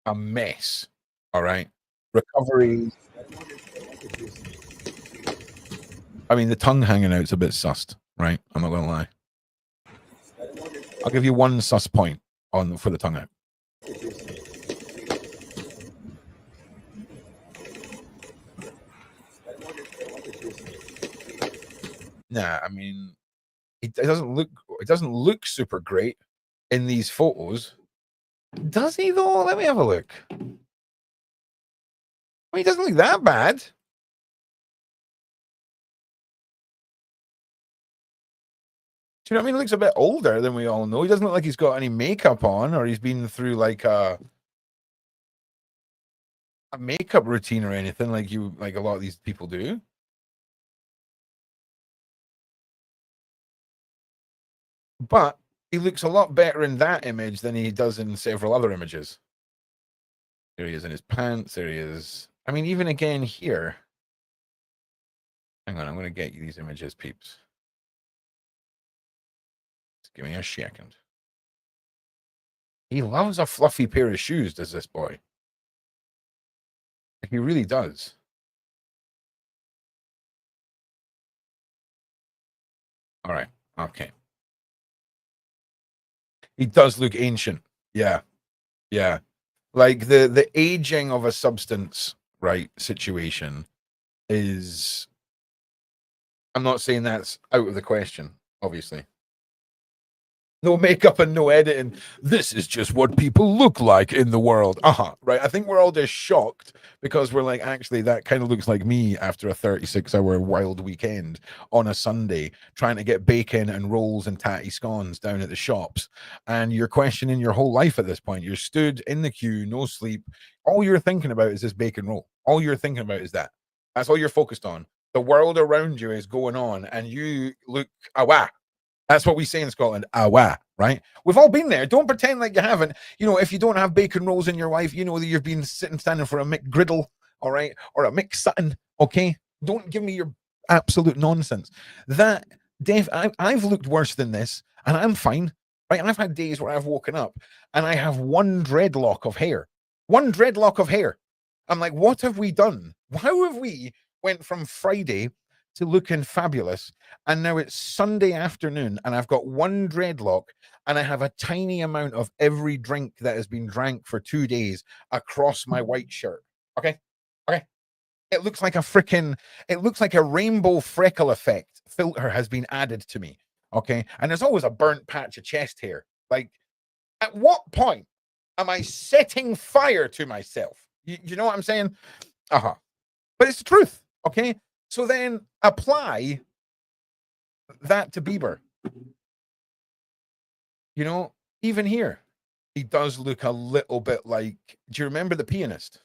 A mess. All right. Recovery. I mean, the tongue hanging out's a bit sussed, right? I'm not going to lie. I'll give you 1 sus point for the tongue out. Nah, I mean, it doesn't look super great in these photos. Does he though? Let me have a look. I mean, he doesn't look that bad. Do you know what I mean? He looks a bit older than we all know. He doesn't look like he's got any makeup on, or he's been through like a makeup routine or anything like a lot of these people do. But he looks a lot better in that image than he does in several other images. There he is in his pants. There he is. I mean, even again here. Hang on, I'm going to get you these images, peeps. Just give me a second. He loves a fluffy pair of shoes, does this boy? He really does. All right. Okay. He does look ancient. Yeah. Yeah. Like the aging of a substance, right, situation is, I'm not saying that's out of the question, obviously. No makeup and no editing. This is just what people look like in the world. Right. I think we're all just shocked because we're like, actually, that kind of looks like me after a 36-hour wild weekend on a Sunday, trying to get bacon and rolls and tatty scones down at the shops. And you're questioning your whole life at this point. You're stood in the queue, no sleep. All you're thinking about is this bacon roll. All you're thinking about is that. That's all you're focused on. The world around you is going on, and you look away. That's what we say in Scotland, awa, right? We've all been there. Don't pretend like you haven't. You know, if you don't have bacon rolls in your life, you know that you've been standing for a McGriddle, all right, or a McSutton, okay? Don't give me your absolute nonsense. I've looked worse than this, and I'm fine, right? I've had days where I've woken up and I have 1 dreadlock of hair. 1 dreadlock of hair. I'm like, what have we done? How have we went from Friday to looking fabulous, and now it's Sunday afternoon and I've got 1 dreadlock and I have a tiny amount of every drink that has been drank for 2 days across my white shirt? Okay. It looks like a rainbow freckle effect filter has been added to me. Okay. And there's always a burnt patch of chest hair. Like, at what point am I setting fire to myself? You know what I'm saying? But it's the truth. Okay. So then apply that to Bieber. You know, even here, he does look a little bit like, do you remember The Pianist?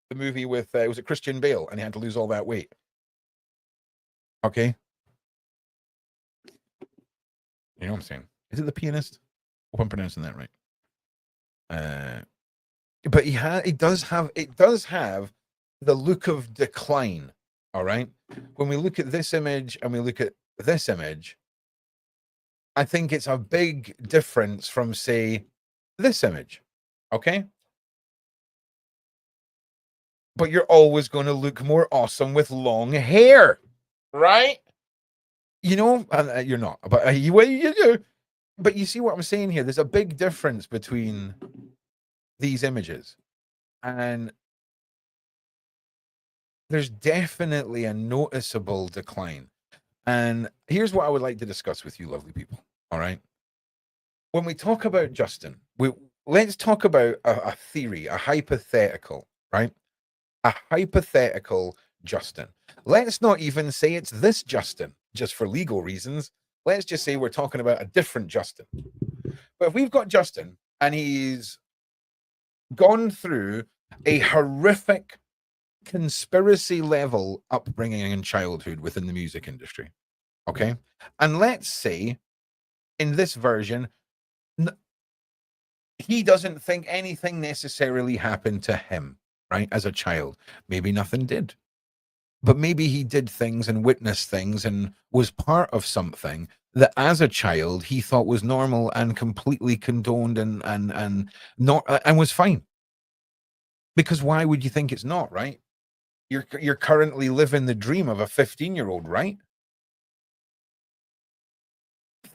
The movie with, was it Christian Bale? And he had to lose all that weight. Okay. You know what I'm saying? Is it The Pianist? Hope I'm pronouncing that right. But it does have the look of decline. All right. When we look at this image and we look at this image, I think it's a big difference from, say, this image. Okay. But you're always going to look more awesome with long hair, right? You know, you're not, but you do. But you see what I'm saying here? There's a big difference between these images, and there's definitely a noticeable decline. And here's what I would like to discuss with you, lovely people. All right. When we talk about Justin, let's talk about a theory, a hypothetical, right? A hypothetical Justin. Let's not even say it's this Justin, just for legal reasons. Let's just say we're talking about a different Justin. But if we've got Justin and he's gone through a horrific conspiracy level upbringing and childhood within the music industry. Okay. And let's say in this version, he doesn't think anything necessarily happened to him, right? As a child, maybe nothing did, but maybe he did things and witnessed things and was part of something that as a child he thought was normal and completely condoned and not and was fine. Because why would you think it's not, right? You're currently living the dream of a 15-year-old, right?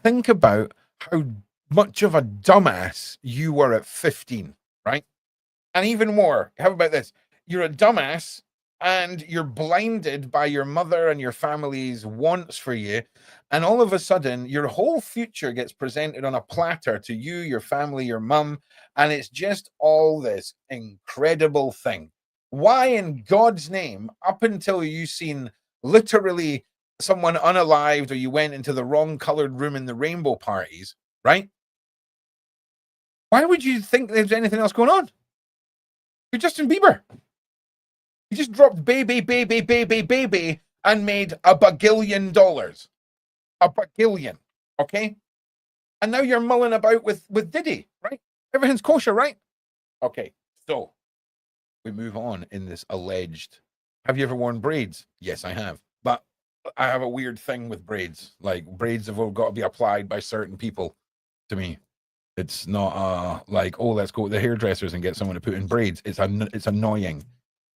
Think about how much of a dumbass you were at 15, right? And even more, how about this? You're a dumbass and you're blinded by your mother and your family's wants for you. And all of a sudden, your whole future gets presented on a platter to you, your family, your mum. And it's just all this incredible thing. Why in God's name, up until you seen literally someone unalived or you went into the wrong colored room in the rainbow parties, right? Why would you think there's anything else going on? You're Justin Bieber. He just dropped baby, baby, baby, baby and made $1 bagillion. $1 bagillion. Okay. And now you're mulling about with Diddy, right? Everything's kosher, right? Okay. So we move on in this alleged. Have you ever worn braids? Yes, I have. But I have a weird thing with braids. Like braids have all got to be applied by certain people to me. It's not like, oh, let's go to the hairdressers and get someone to put in braids. It's annoying.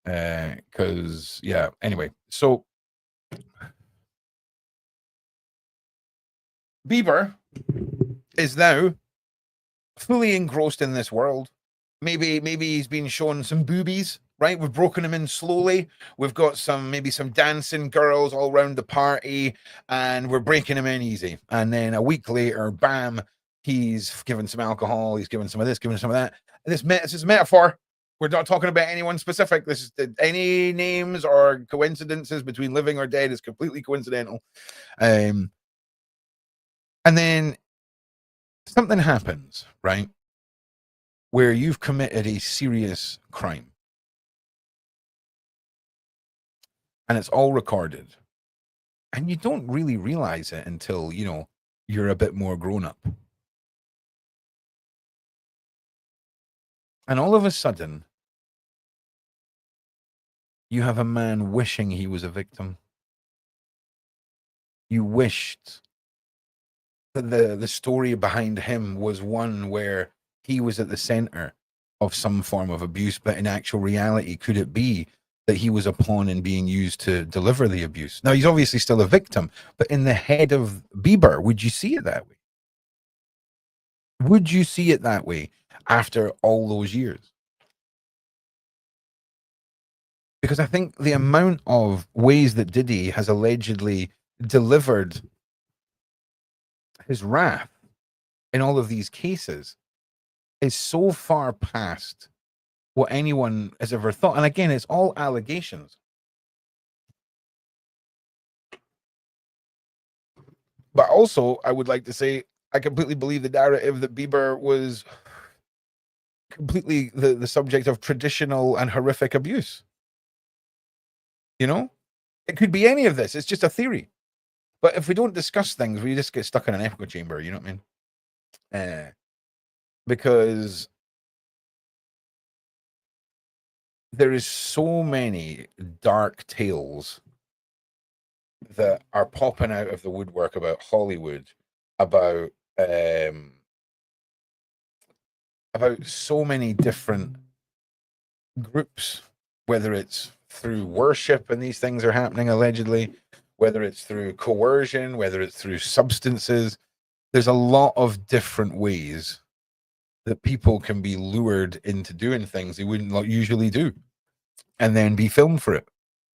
Because yeah, anyway, so Bieber is now fully engrossed in this world. Maybe he's been shown some boobies, right? We've broken him in slowly. We've got maybe some dancing girls all around the party, and we're breaking him in easy. And then a week later, bam, he's given some alcohol, he's given some of this, given some of that. This is a metaphor. We're not talking about anyone specific. This is any names or coincidences between living or dead is completely coincidental. And then something happens, right? Where you've committed a serious crime. And it's all recorded. And you don't really realize it until, you're a bit more grown up. And all of a sudden, you have a man wishing he was a victim. You wished that the story behind him was one where he was at the center of some form of abuse, but in actual reality, could it be that he was a pawn in being used to deliver the abuse? Now, he's obviously still a victim, but in the head of Bieber, would you see it that way? Would you see it that way after all those years? Because I think the amount of ways that Diddy has allegedly delivered his wrath in all of these cases is so far past what anyone has ever thought. And again, it's all allegations. But also, I would like to say, I completely believe the narrative that Bieber was completely the subject of traditional and horrific abuse. It could be any of this. It's just a theory. But if we don't discuss things, we just get stuck in an echo chamber. You know what I mean? Because there is so many dark tales that are popping out of the woodwork about Hollywood, about so many different groups, whether it's through worship and these things are happening allegedly, whether it's through coercion, whether it's through substances. There's a lot of different ways that people can be lured into doing things they wouldn't usually do, and then be filmed for it,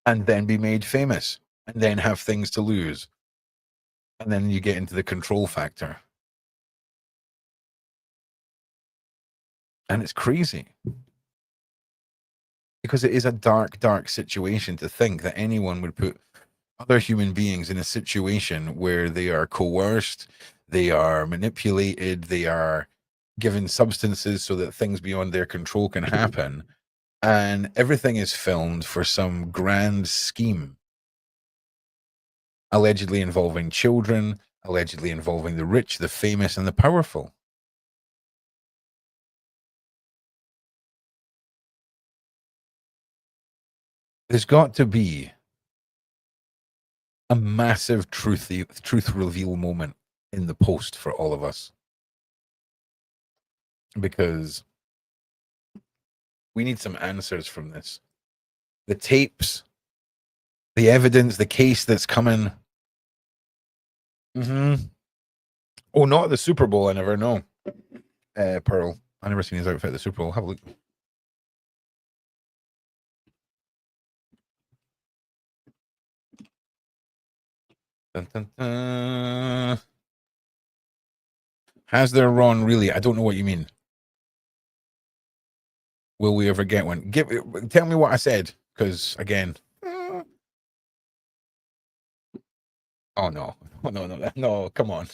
and then be made famous, and then have things to lose. And then you get into the control factor. And it's crazy. Because it is a dark, dark situation to think that anyone would put other human beings in a situation where they are coerced, they are manipulated, they are given substances so that things beyond their control can happen. and everything is filmed for some grand scheme, allegedly involving children, allegedly involving the rich, the famous, and the powerful. There's got to be a massive truth reveal moment in the post for all of us, because we need some answers from this. The tapes, the evidence, the case that's coming. Oh, not at the Super Bowl. I never know. Pearl. I never seen his outfit at the Super Bowl. Have a look. Dun, dun, dun. Has there Ron really? I don't know what you mean. Will we ever get one? Tell me what I said, because again. Oh no! Oh no! Come on!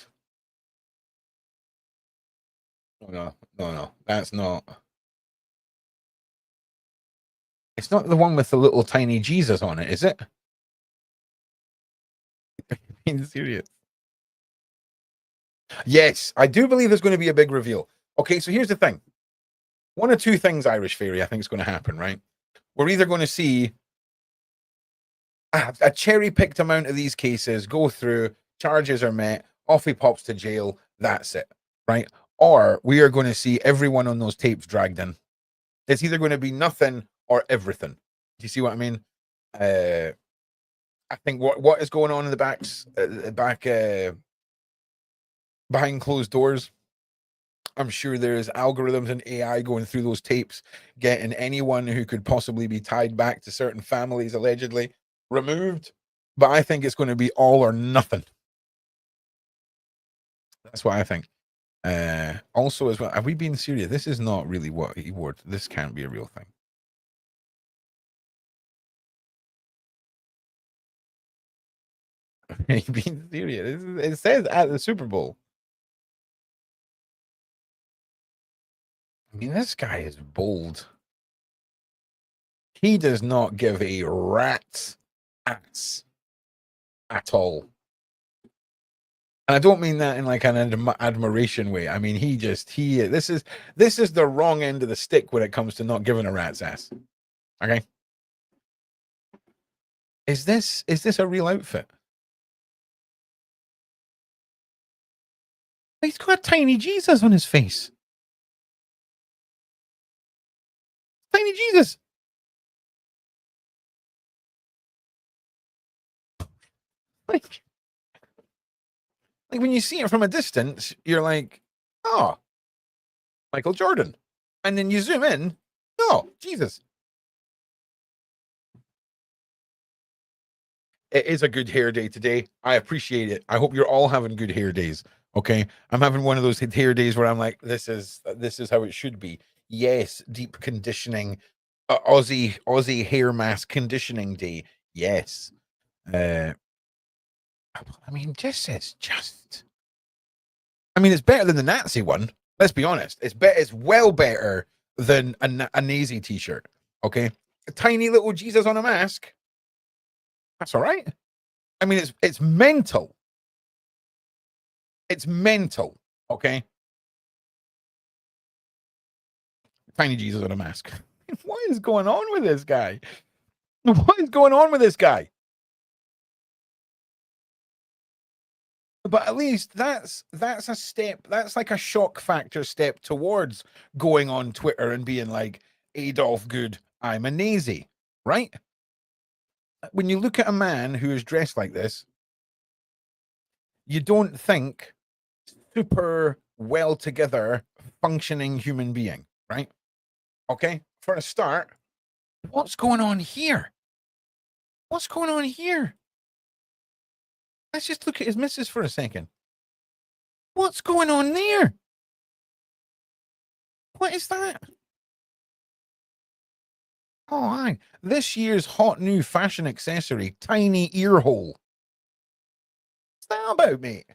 No! That's not. It's not the one with the little tiny Jesus on it, is it? Being serious. Yes, I do believe there's going to be a big reveal. Okay, so here's the thing. One or two things, Irish Fairy, I think is going to happen, right? We're either going to see a cherry-picked amount of these cases go through, charges are met, off he pops to jail, that's it, right? Or we are going to see everyone on those tapes dragged in. It's either going to be nothing or everything. Do you see what I mean? I think what is going on in the back behind closed doors, I'm sure there's algorithms and AI going through those tapes, getting anyone who could possibly be tied back to certain families allegedly removed. But I think it's going to be all or nothing. That's what I think. Also, as well, are we being serious? This is not really what he wore. This can't be a real thing. Are you being serious? It says at the Super Bowl. I mean, this guy is bold. He does not give a rat's ass at all. And I don't mean that in like an admiration way. I mean, this is the wrong end of the stick when it comes to not giving a rat's ass. Okay. Is this a real outfit? He's got a tiny Jesus on his face. Tiny Jesus. Like when you see it from a distance, you're like, oh, Michael Jordan. And then you zoom in, oh, Jesus. It is a good hair day today. I appreciate it. I hope you're all having good hair days. Okay. I'm having one of those hair days where I'm like, this is how it should be. Yes, deep conditioning, Aussie hair mask conditioning day. Yes. I mean, I mean, it's better than the Nazi one. Let's be honest. It's well better than a Nazi t-shirt. Okay. A tiny little Jesus on a mask. That's all right. I mean, it's mental. It's mental. Okay. Tiny Jesus on a mask. What is going on with this guy? What is going on with this guy? But at least that's a step. That's like a shock factor step towards going on Twitter and being like, Adolf Good, I'm a Nazi, right? When you look at a man who is dressed like this, you don't think super well together, functioning human being, right? Okay, for a start, what's going on here? What's going on here? Let's just look at his missus for a second. What's going on there? What is that? Oh, hi. This year's hot new fashion accessory, tiny ear hole. What's that about, mate?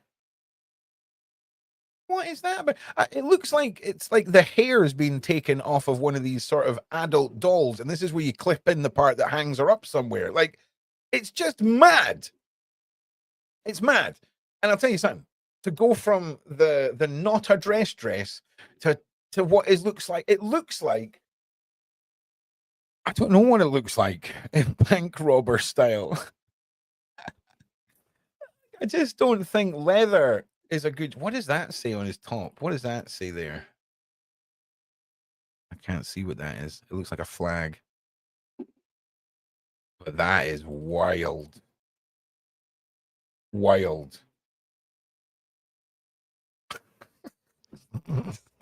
What is that about? It looks like it's like the hair has been taken off of one of these sort of adult dolls, and this is where you clip in the part that hangs her up somewhere. Like, it's just mad. It's mad. And I'll tell you something. To go from the not a dress to what it looks like. It looks like, I don't know what it looks like in bank robber style. I just don't think leather is a good. What does that say on his top? What does that say there? I can't see what that is. It looks like a flag. But that is wild. Wild.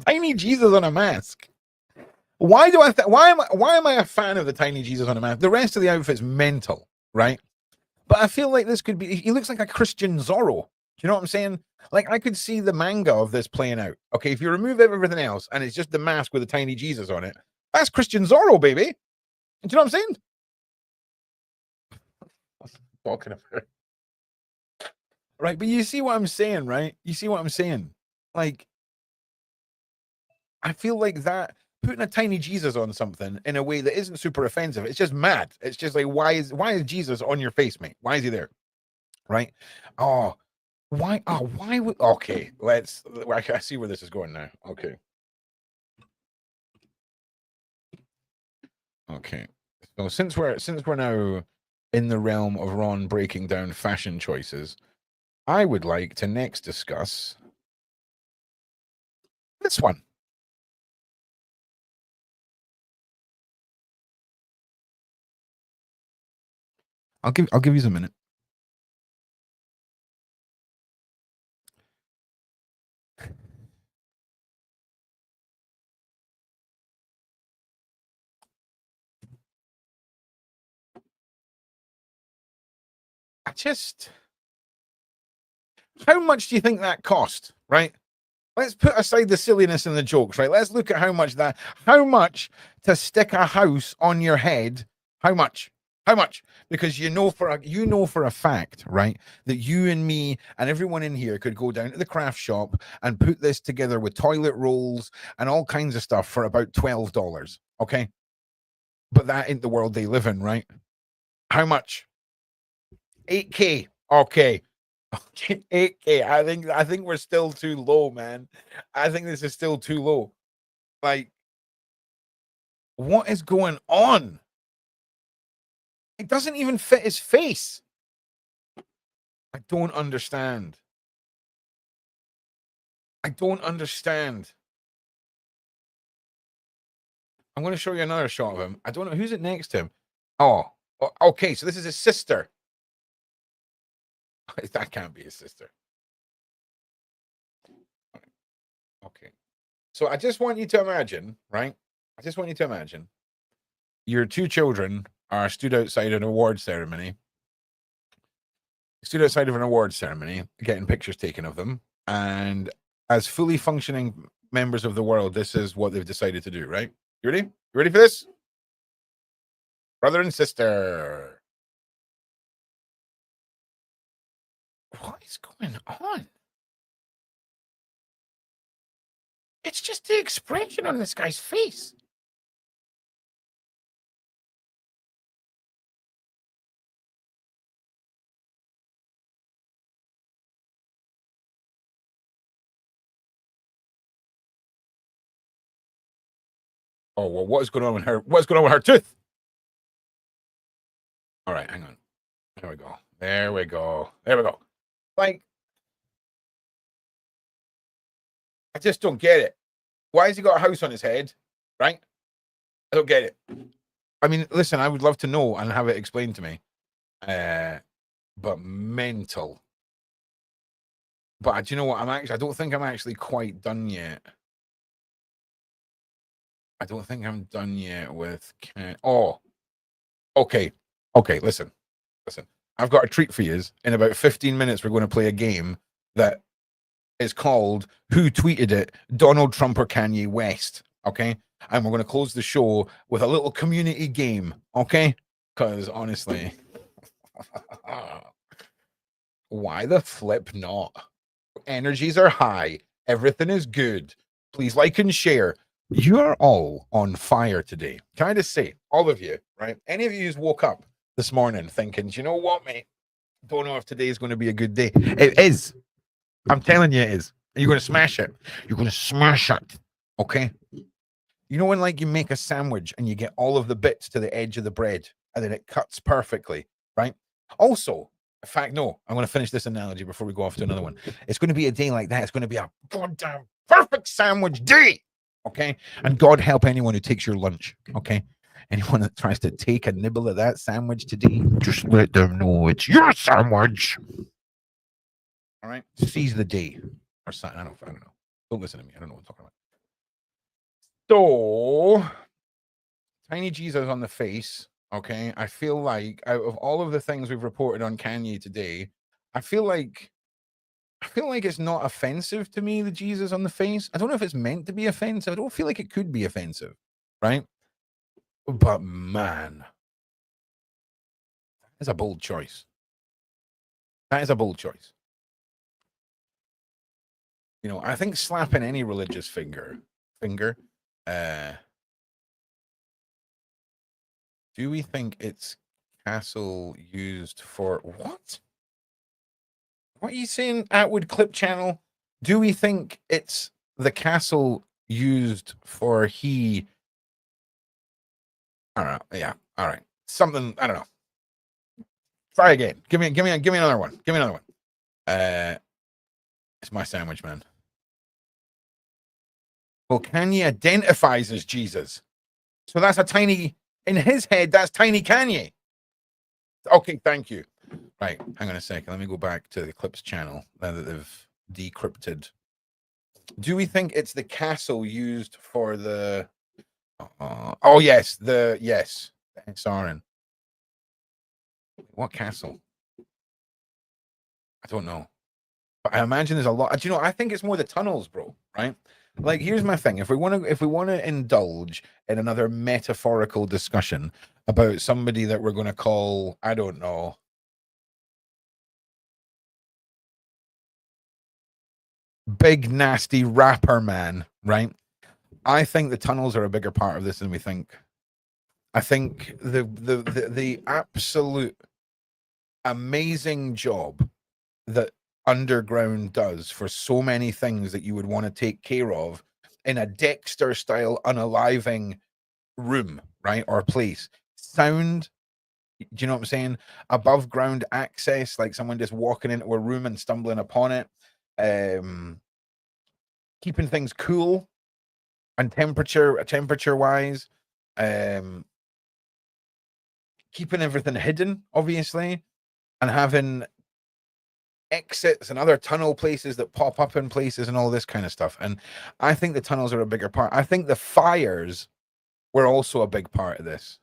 Tiny Jesus on a mask. Why do I? Why am I a fan of the tiny Jesus on a mask? The rest of the outfit's mental, right? But I feel like this could be. He looks like a Christian Zorro. Do you know what I'm saying? Like, I could see the manga of this playing out. Okay, if you remove everything else and it's just the mask with a tiny Jesus on it, that's Christian Zorro, baby. Do you know what I'm saying? Talking about. Right, but you see what I'm saying, right? You see what I'm saying? Like, I feel like that putting a tiny Jesus on something in a way that isn't super offensive, it's just mad. It's just like, why is Jesus on your face, mate? Why is he there? Right? Oh, why? Oh, why would? Okay, let's. I see where this is going now. Okay. Okay. So since we're now in the realm of Ron breaking down fashion choices, I would like to next discuss this one. I'll give you a minute. How much do you think that cost, right? Let's put aside the silliness and the jokes, right? Let's look at how much to stick a house on your head. How much? Because you know for a fact, right, that you and me and everyone in here could go down to the craft shop and put this together with toilet rolls and all kinds of stuff for about $12. Okay. But that ain't the world they live in, right? How much? 8K. Okay. 8K. I think we're still too low, man. I think this is still too low. Like, what is going on? It doesn't even fit his face. I don't understand. I'm going to show you another shot of him. I don't know who's it next to him. Oh, okay. So this is his sister. That can't be his sister. Okay. So I just want you to imagine, right? Your two children are stood outside an award ceremony. Getting pictures taken of them. And as fully functioning members of the world, this is what they've decided to do, right? You ready? You ready for this? Brother and sister. What is going on? It's just the expression on this guy's face. Oh, well, what's going on with her? What's going on with her tooth? All right, hang on. There we go. Like, I just don't get it. Why has he got a house on his head? Right? I don't get it. I mean, listen, I would love to know and have it explained to me. But mental. But do you know what? I don't think I'm actually quite done yet. I don't think I'm done yet with okay. Okay, listen. I've got a treat for you. In about 15 minutes, we're going to play a game that is called Who Tweeted It? Donald Trump or Kanye West. Okay? And we're going to close the show with a little community game. Okay? Because honestly, why the flip not? Energies are high. Everything is good. Please like and share. You're all on fire today. Can I just say, all of you, right? Any of you who's woke up this morning thinking, do you know what, mate? Don't know if today is going to be a good day. It is. I'm telling you, it is. You're going to smash it. You're going to smash it. Okay? You know when like you make a sandwich and you get all of the bits to the edge of the bread and then it cuts perfectly, right? Also, in fact, no, I'm going to finish this analogy before we go off to another one. It's going to be a day like that. It's going to be a goddamn perfect sandwich day. Okay? And God help anyone who takes your lunch. Okay? Anyone that tries to take a nibble of that sandwich today, just let them know it's your sandwich. All right? Seize the day. Or something. I don't know. Don't listen to me. I don't know what I'm talking about. So, tiny Jesus on the face. Okay, I feel like out of all of the things we've reported on Kanye today, I feel like it's not offensive to me, the Jesus on the face. I don't know if it's meant to be offensive. I don't feel like it could be offensive, right? But man, that is a bold choice. That is a bold choice. You know, I think slapping any religious finger, do we think it's castle used for what? What are you saying, Atwood Clip Channel? Do we think it's the castle used for he? I don't know. Yeah. All right. Something. I don't know. Try again. Give me another one. Give me another one. It's my sandwich, man. Well, Kanye identifies as Jesus, so that's a tiny in his head. That's tiny Kanye. Okay, thank you. Right, hang on a second. Let me go back to the Clips channel now that they've decrypted. Do we think it's the castle used for the? Oh yes, yes, Sarin. What castle? I don't know, but I imagine there's a lot. Do you know? I think it's more the tunnels, bro. Right? Like, here's my thing. If we want to indulge in another metaphorical discussion about somebody that we're going to call, I don't know, big nasty rapper man, right? I think the tunnels are a bigger part of this than we think. I think the absolute amazing job that underground does for so many things that you would want to take care of in a Dexter style unaliving room, right? Or place. Sound, do you know what I'm saying? Above ground access, like someone just walking into a room and stumbling upon it. Keeping things cool and temperature wise. Keeping everything hidden, obviously, and having exits and other tunnel places that pop up in places and all this kind of stuff. And I think the tunnels are a bigger part. I think the fires were also a big part of this.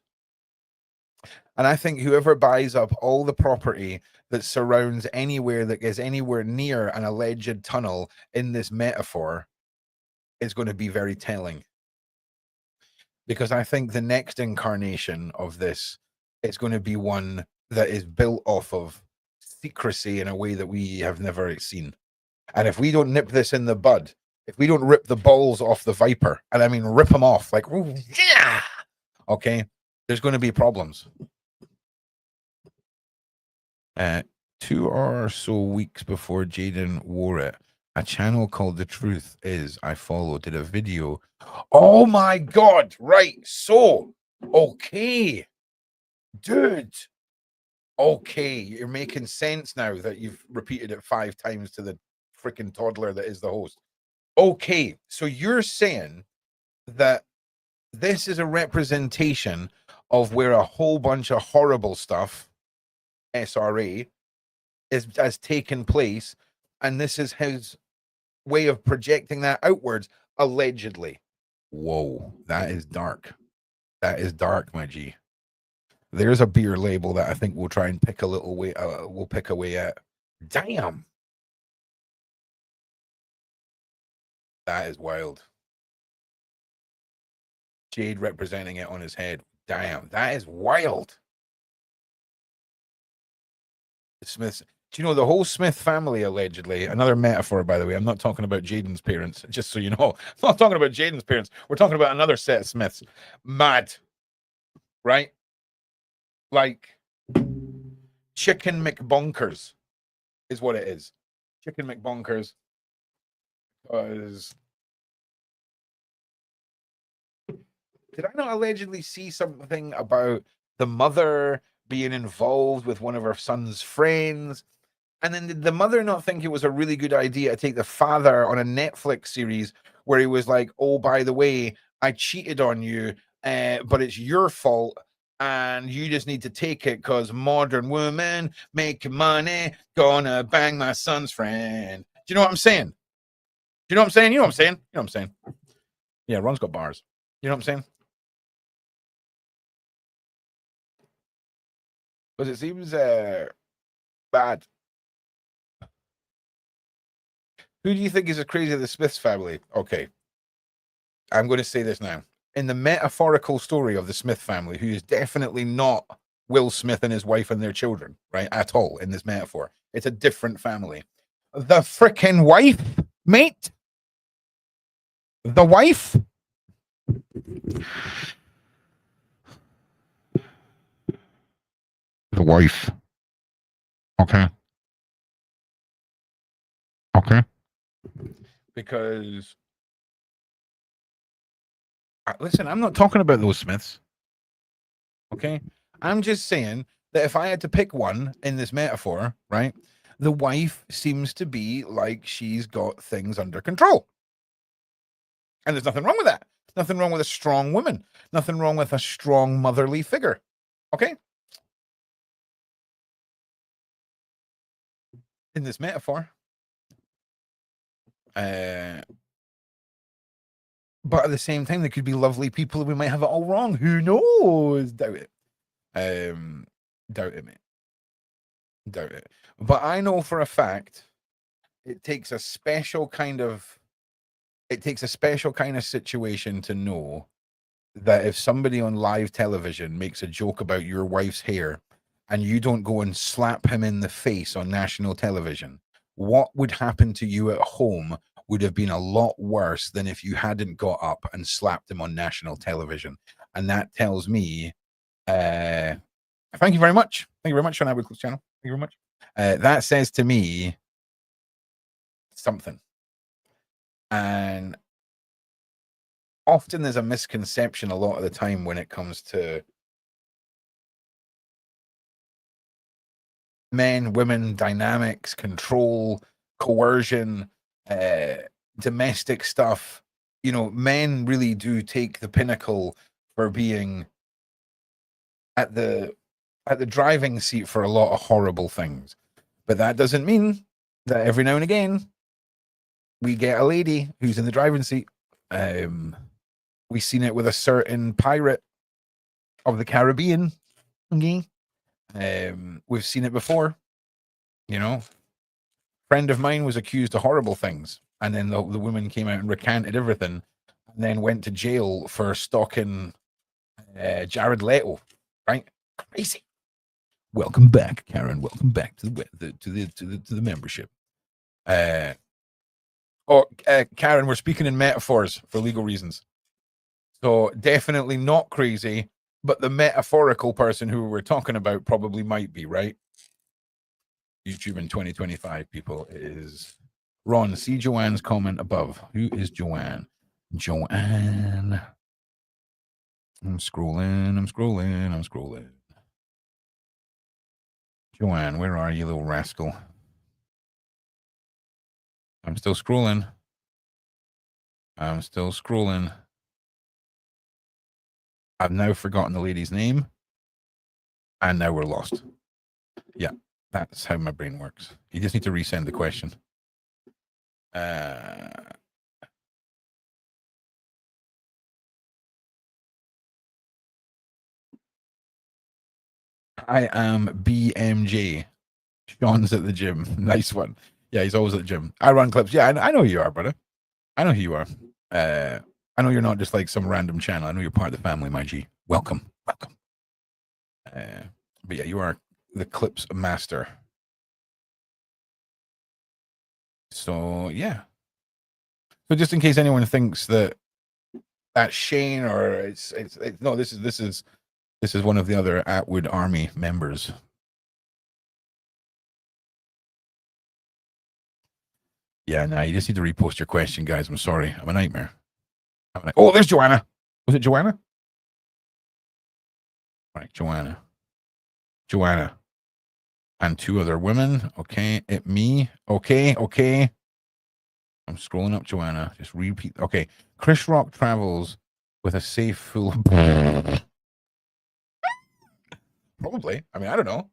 And I think whoever buys up all the property that surrounds anywhere that is anywhere near an alleged tunnel in this metaphor is going to be very telling. Because I think the next incarnation of this is going to be one that is built off of secrecy in a way that we have never seen. And if we don't nip this in the bud, if we don't rip the balls off the viper, and I mean rip them off, like, ooh, yeah, okay, there's going to be problems. 2 or so weeks before Jaden wore it, a channel called The Truth Is I Follow did a video. Oh my God, right. So, okay, dude. Okay, you're making sense now that you've repeated it 5 times to the freaking toddler that is the host. Okay, so you're saying that this is a representation of where a whole bunch of horrible stuff, SRA, has taken place, and this is his way of projecting that outwards, allegedly. Whoa, that is dark. That is dark, my G. There's a beer label that I think we'll try and pick a little way. We'll pick away at. Damn, that is wild. Jade representing it on his head. Damn, that is wild. Smiths. Do you know the whole Smith family allegedly? Another metaphor, by the way. I'm not talking about Jaden's parents, just so you know. I'm not talking about Jaden's parents. We're talking about another set of Smiths. Mad, right? Like Chicken McBonkers is what it is. Chicken McBonkers. Because did I not allegedly see something about the mother being involved with one of her son's friends? And then did the mother not think it was a really good idea to take the father on a Netflix series where he was like, oh, by the way, I cheated on you, but it's your fault. And you just need to take it because modern woman making money, gonna bang my son's friend. Do you know what I'm saying? Do you know what I'm saying? You know what I'm saying? You know what I'm saying? Yeah, Ron's got bars. You know what I'm saying? Because it seems bad. Who do you think is as crazy as the Smiths family? Okay, I'm going to say this now. In the metaphorical story of the Smith family, who is definitely not Will Smith and his wife and their children, right? At all in this metaphor. It's a different family. The frickin' wife, mate. The wife. The wife. Okay. Okay. Because listen, I'm not talking about those Smiths. Okay. I'm just saying that if I had to pick one in this metaphor, right, the wife seems to be like she's got things under control. And there's nothing wrong with that. Nothing wrong with a strong woman. Nothing wrong with a strong motherly figure. Okay. In this metaphor. But at the same time, they could be lovely people and we might have it all wrong. Who knows? Doubt it. Doubt it, mate. Doubt it. But I know for a fact it takes a special kind of situation to know that if somebody on live television makes a joke about your wife's hair and you don't go and slap him in the face on national television, what would happen to you at home would have been a lot worse than if you hadn't got up and slapped him on national television. And that tells me, thank you very much. Thank you very much on our channel. Thank you very much. That says to me something. And often there's a misconception a lot of the time when it comes to men, women, dynamics, control, coercion, domestic stuff. You know, men really do take the pinnacle for being at the driving seat for a lot of horrible things. But that doesn't mean that every now and again we get a lady who's in the driving seat. We've seen it with a certain pirate of the Caribbean. Okay. We've seen it before. You know, friend of mine was accused of horrible things, and then the woman came out and recanted everything, and then went to jail for stalking Jared Leto. Right? Crazy. Welcome back, Karen. Welcome back to the membership. Karen, we're speaking in metaphors for legal reasons. So definitely not crazy, but the metaphorical person who we're talking about probably might be, right? YouTube in 2025, people, is Ron. See Joanne's comment above. Who is Joanne? Joanne. I'm scrolling. Joanne, where are you, little rascal? I'm still scrolling. I've now forgotten the lady's name. And now we're lost. Yeah, that's how my brain works. You just need to resend the question. I am BMJ. Sean's at the gym. Nice one. Yeah, he's always at the gym. I run clips. Yeah, I know who you are, brother. I know who you are. I know you're not just like some random channel. I know you're part of the family, my G. Welcome. But yeah, you are the clips master. So yeah. So just in case anyone thinks that that's Shane or it's no, this is one of the other Atwood Army members. Yeah, nah, you just need to repost your question, guys. I'm sorry. I'm a nightmare. Oh, there's Joanna. Was it Joanna? All right, Joanna. And two other women. Okay, me. Okay. I'm scrolling up Joanna. Just repeat. Okay. Chris Rock travels with a safe full of... Probably. I mean, I don't know.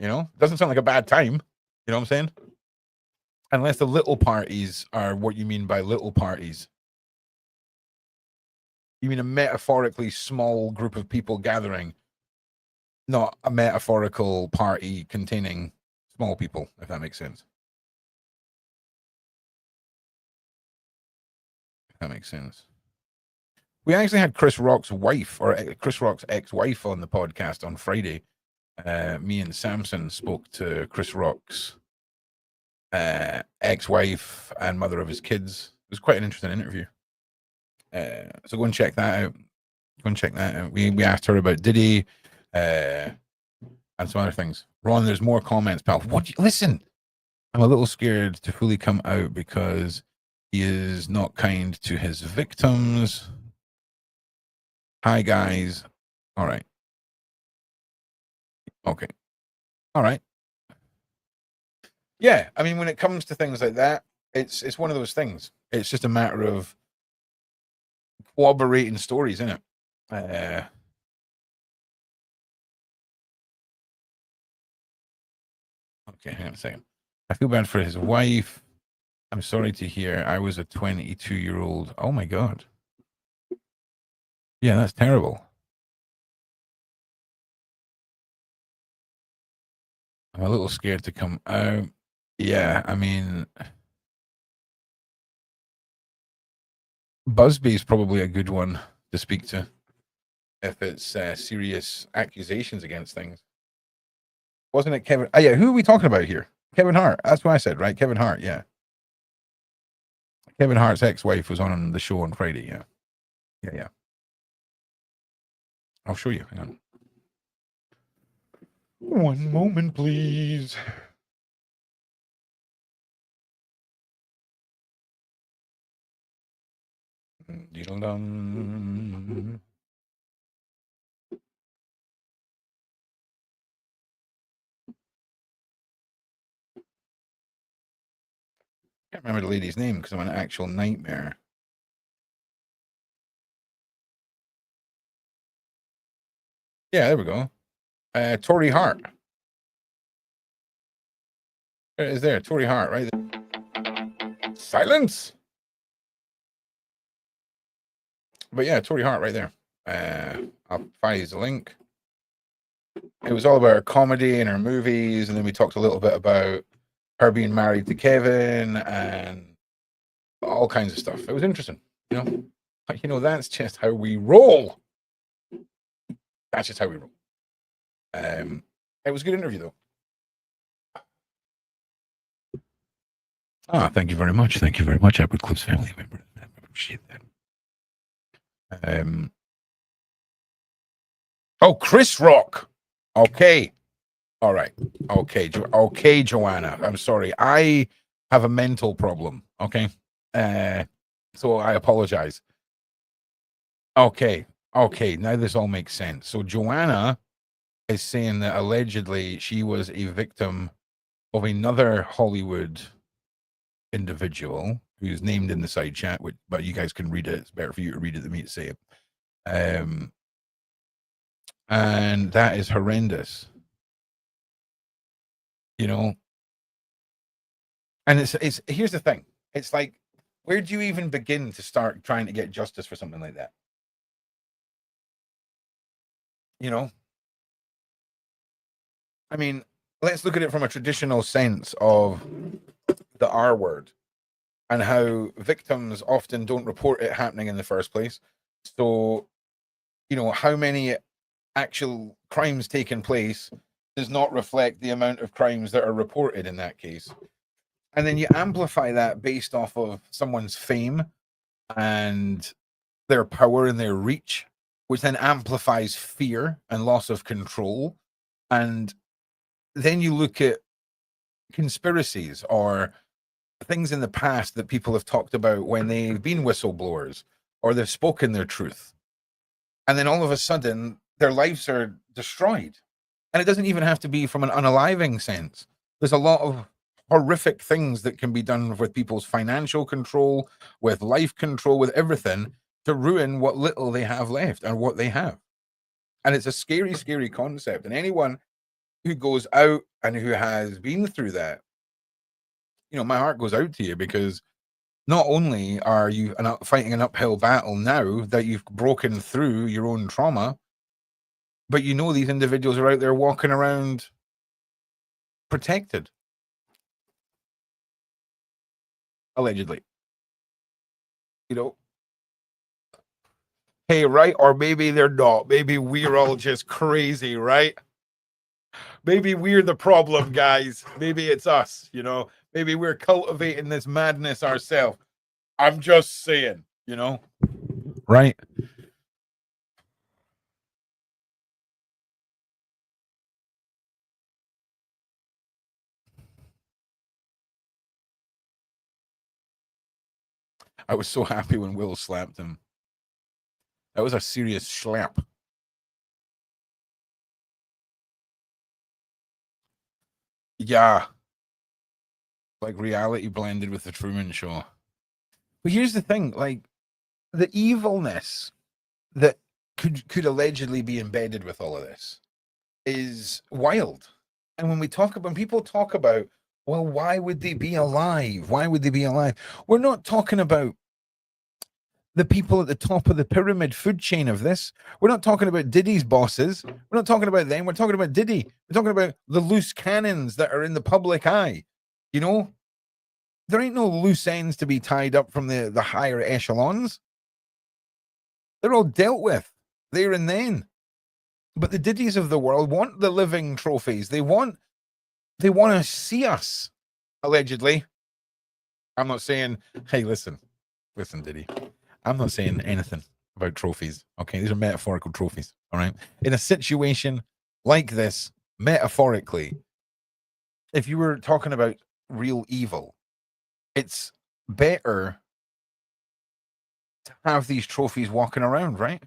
You know, doesn't sound like a bad time. You know what I'm saying? Unless the little parties are what you mean by little parties. You mean a metaphorically small group of people gathering, not a metaphorical party containing small people, if that makes sense. That makes sense. We actually had Chris Rock's wife, or Chris Rock's ex-wife, on the podcast on Friday. Me and Samson spoke to Chris Rock's ex-wife and mother of his kids. It was quite an interesting interview. So go and check that out. We asked her about Diddy and some other things. Ron, there's more comments, pal. Listen, I'm a little scared to fully come out because he is not kind to his victims. Hi, guys. All right. Okay. All right. Yeah, I mean, when it comes to things like that, it's one of those things. It's just a matter of corroborating stories, isn't it? Okay, hang on a second. I feel bad for his wife. I'm sorry to hear. I was a 22-year-old. Oh my God. Yeah, that's terrible. I'm a little scared to come out. Yeah, I mean, Busby's probably a good one to speak to if it's serious accusations against things. Wasn't it Kevin? Oh, yeah, who are we talking about here? Kevin Hart. That's what I said, right? Kevin Hart, yeah. Kevin Hart's ex-wife was on the show on Friday, yeah. Yeah. I'll show you. Hang on. One moment, please. Diddle-dum. Can't remember the lady's name because I'm an actual nightmare. Yeah, there we go. Tori Hart. There it is there. Tori Hart, right there. Silence. But yeah, Tori Hart right there. I'll find you the link. It was all about her comedy and her movies, and then we talked a little bit about her being married to Kevin and all kinds of stuff. It was interesting, you know. You know, that's just how we roll. That's just how we roll. It was a good interview, though. Thank you very much. Thank you very much, Edward Cliff's family member. I appreciate that. Oh, Chris Rock. Okay. All right. Okay. Okay, Joanna. I'm sorry. I have a mental problem. Okay. So I apologize. Okay. Now this all makes sense. So Joanna is saying that allegedly she was a victim of another Hollywood individual who's named in the side chat, but you guys can read it. It's better for you to read it than me to say it. And that is horrendous. You know, and it's here's the thing. It's like, where do you even begin to start trying to get justice for something like that? You know, I mean, let's look at it from a traditional sense of the R word and how victims often don't report it happening in the first place. So, you know, how many actual crimes taking place does not reflect the amount of crimes that are reported in that case. And then you amplify that based off of someone's fame and their power and their reach, which then amplifies fear and loss of control. And then you look at conspiracies or things in the past that people have talked about when they've been whistleblowers or they've spoken their truth. And then all of a sudden, their lives are destroyed. And it doesn't even have to be from an unaliving sense. There's a lot of horrific things that can be done with people's financial control, with life control, with everything to ruin what little they have left and what they have. And it's a scary, scary concept. And anyone who goes out and who has been through that, you know, my heart goes out to you, because not only are you fighting an uphill battle now that you've broken through your own trauma, but you know these individuals are out there walking around protected. Allegedly. You know? Hey, right? Or maybe they're not. Maybe we're all just crazy, right? Maybe we're the problem, guys. Maybe it's us, you know? Maybe we're cultivating this madness ourselves. I'm just saying, you know? Right? I was so happy when Will slapped him. That was a serious slap. Yeah. Like reality blended with the Truman Show. But here's the thing, like the evilness that could allegedly be embedded with all of this is wild. And when people talk about, well, why would they be alive? Why would they be alive? We're not talking about the people at the top of the pyramid food chain of this. We're not talking about Diddy's bosses. We're not talking about them. We're talking about Diddy. We're talking about the loose cannons that are in the public eye. You know, there ain't no loose ends to be tied up from the higher echelons. They're all dealt with there and then. But the Diddies of the world want the living trophies. They want to see us, allegedly. I'm not saying, hey, listen, Diddy. I'm not saying anything about trophies. Okay, these are metaphorical trophies. All right. In a situation like this, metaphorically, if you were talking about real evil, it's better to have these trophies walking around, right?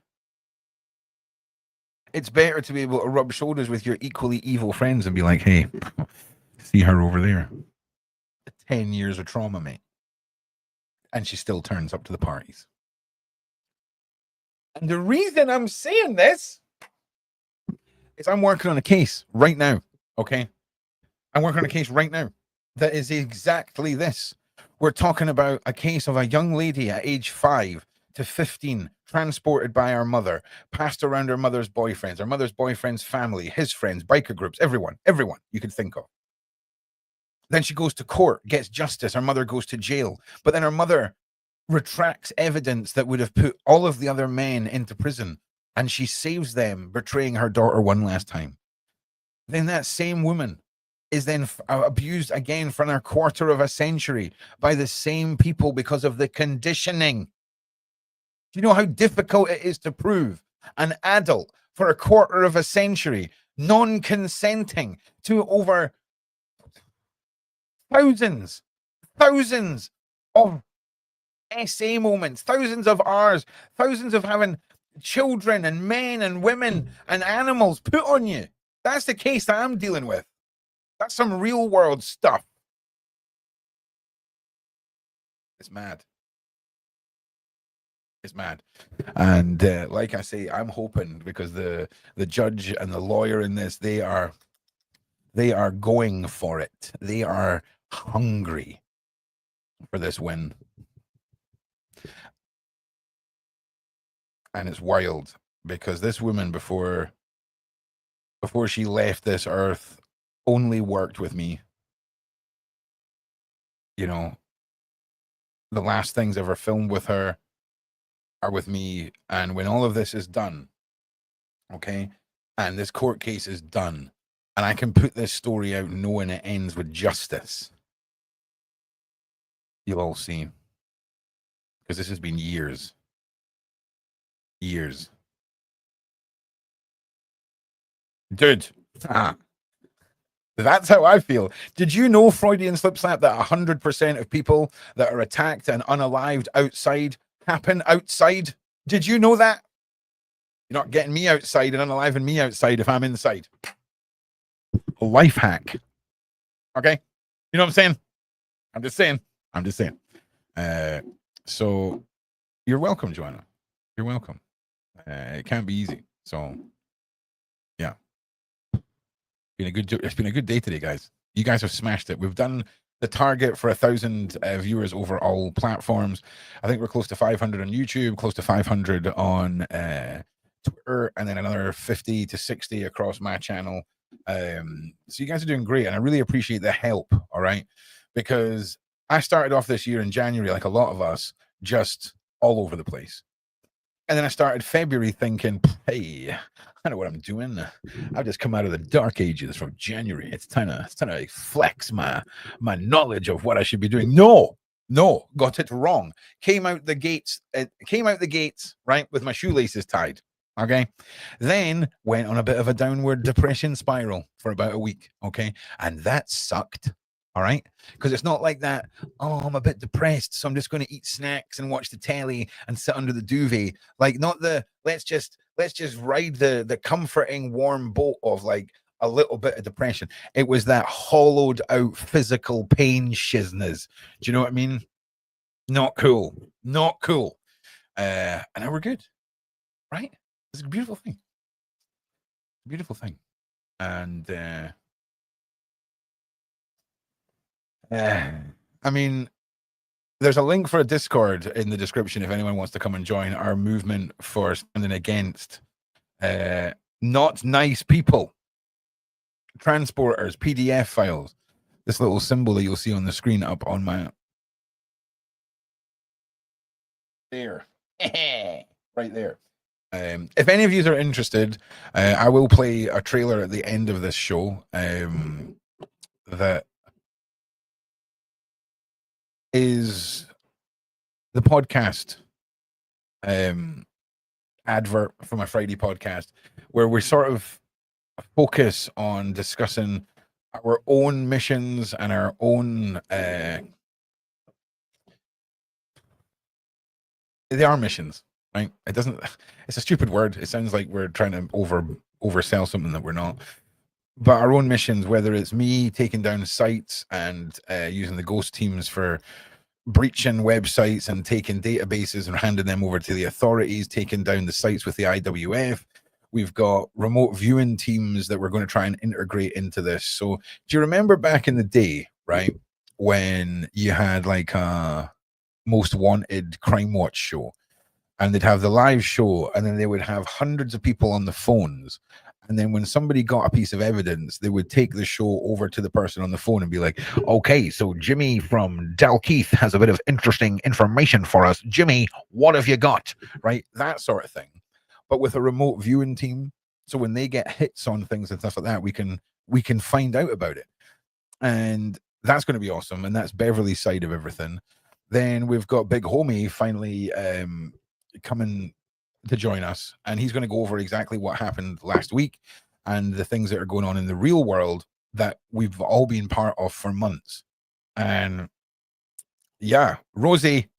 It's better to be able to rub shoulders with your equally evil friends and be like, hey, see her over there. 10 years of trauma, mate. And she still turns up to the parties. And the reason I'm saying this is I'm working on a case right now, okay? I'm working on a case right now that is exactly this. We're talking about a case of a young lady at age 5 to 15, transported by her mother, passed around her mother's boyfriend's family, his friends, biker groups, everyone you could think of. Then she goes to court, gets justice. Her mother goes to jail. But then her mother retracts evidence that would have put all of the other men into prison. And she saves them, betraying her daughter one last time. Then that same woman is then abused again for another quarter of a century by the same people because of the conditioning. Do you know how difficult it is to prove an adult for a quarter of a century non-consenting to over thousands of SA moments, thousands of hours, thousands of having children and men and women and animals put on you? That's the case that I'm dealing with. That's some real world stuff. It's mad. It's mad. And like I say, I'm hoping, because the judge and the lawyer in this, they are going for it. They are hungry for this win. And it's wild, because this woman, before she left this earth, only worked with me. You know, the last things ever filmed with her are with me. And when all of this is done, okay, and this court case is done, and I can put this story out knowing it ends with justice, You'll all see. Because this has been years. Years. Dude. That's how I feel. Did you know, Freudian slip slap, that 100% of people that are attacked and unalived outside happen outside? Did you know that? You're not getting me outside and unaliving me outside if I'm inside. A life hack. Okay? You know what I'm saying? I'm just saying. I'm just saying. So you're welcome, Joanna. You're welcome. It can't be easy. So yeah. It's been a good day today, guys. You guys have smashed it. We've done the target for 1,000 viewers over all platforms. I think we're close to 500 on YouTube, close to 500 on Twitter, and then another 50 to 60 across my channel. So you guys are doing great, and I really appreciate the help. All right, because I started off this year in January, like a lot of us, just all over the place. And then I started February thinking, hey, I know what I'm doing. I've just come out of the dark ages from January. It's time to flex my knowledge of what I should be doing. No, got it wrong. Came out the gates, right, with my shoelaces tied. Okay. Then went on a bit of a downward depression spiral for about a week. Okay. And that sucked. All right. Because it's not like that. Oh, I'm a bit depressed, so I'm just going to eat snacks and watch the telly and sit under the duvet. Like, not the let's just ride the comforting warm boat of like a little bit of depression. It was that hollowed out physical pain shizness. Do you know what I mean? Not cool. Not cool. And now we're good. Right? It's a beautiful thing. Beautiful thing. And I mean, there's a link for a Discord in the description if anyone wants to come and join our movement for standing against not nice people, transporters, PDF files. This little symbol that you'll see on the screen up on my there, right there. If any of you are interested, I will play a trailer at the end of this show that is the podcast advert for my Friday podcast, where we sort of focus on discussing our own missions and our own they are missions, right? It's a stupid word. It sounds like we're trying to oversell something that we're not. But our own missions, whether it's me taking down sites and using the ghost teams for breaching websites and taking databases and handing them over to the authorities, taking down the sites with the IWF. We've got remote viewing teams that we're going to try and integrate into this. So do you remember back in the day, right, when you had like a Most Wanted Crime Watch show, and they'd have the live show, and then they would have hundreds of people on the phones. And then when somebody got a piece of evidence, they would take the show over to the person on the phone and be like, okay, so Jimmy from Dalkeith has a bit of interesting information for us. Jimmy, what have you got? Right? That sort of thing. But with a remote viewing team, so when they get hits on things and stuff like that, we can find out about it. And that's going to be awesome. And that's Beverli's side of everything. Then we've got Big Homie finally coming to join us, and he's going to go over exactly what happened last week and the things that are going on in the real world that we've all been part of for months. And yeah, Rosie,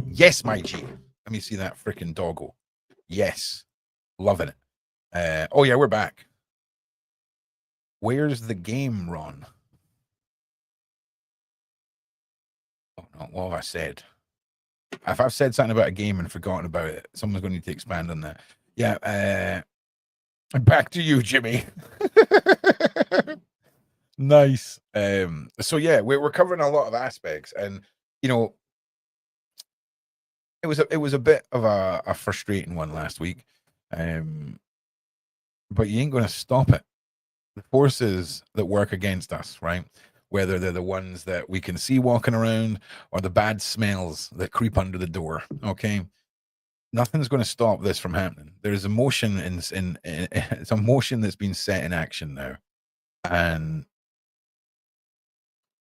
yes, my G. Let me see that freaking doggo. Yes, loving it. Oh yeah, we're back. Where's the game, Ron? Oh no, what have I said? If I've said something about a game and forgotten about it, someone's going to need to expand on that. Yeah, back to you, Jimmy. Nice. So yeah, we're covering a lot of aspects, and you know, it was a bit of a frustrating one last week, but you ain't going to stop it. The forces that work against us, right? Whether they're the ones that we can see walking around or the bad smells that creep under the door. Okay. Nothing's going to stop this from happening. There's emotion it's a motion that's been set in action now. And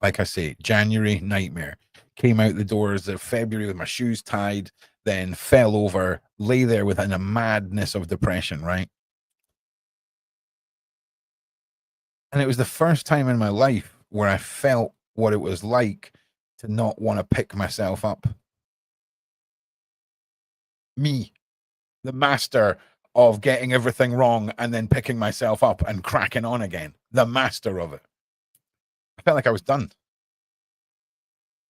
like I say, January nightmare came out the doors of February with my shoes tied, then fell over, lay there within a madness of depression, right? And it was the first time in my life where I felt what it was like to not want to pick myself up. Me, the master of getting everything wrong and then picking myself up and cracking on again. The master of it. I felt like I was done.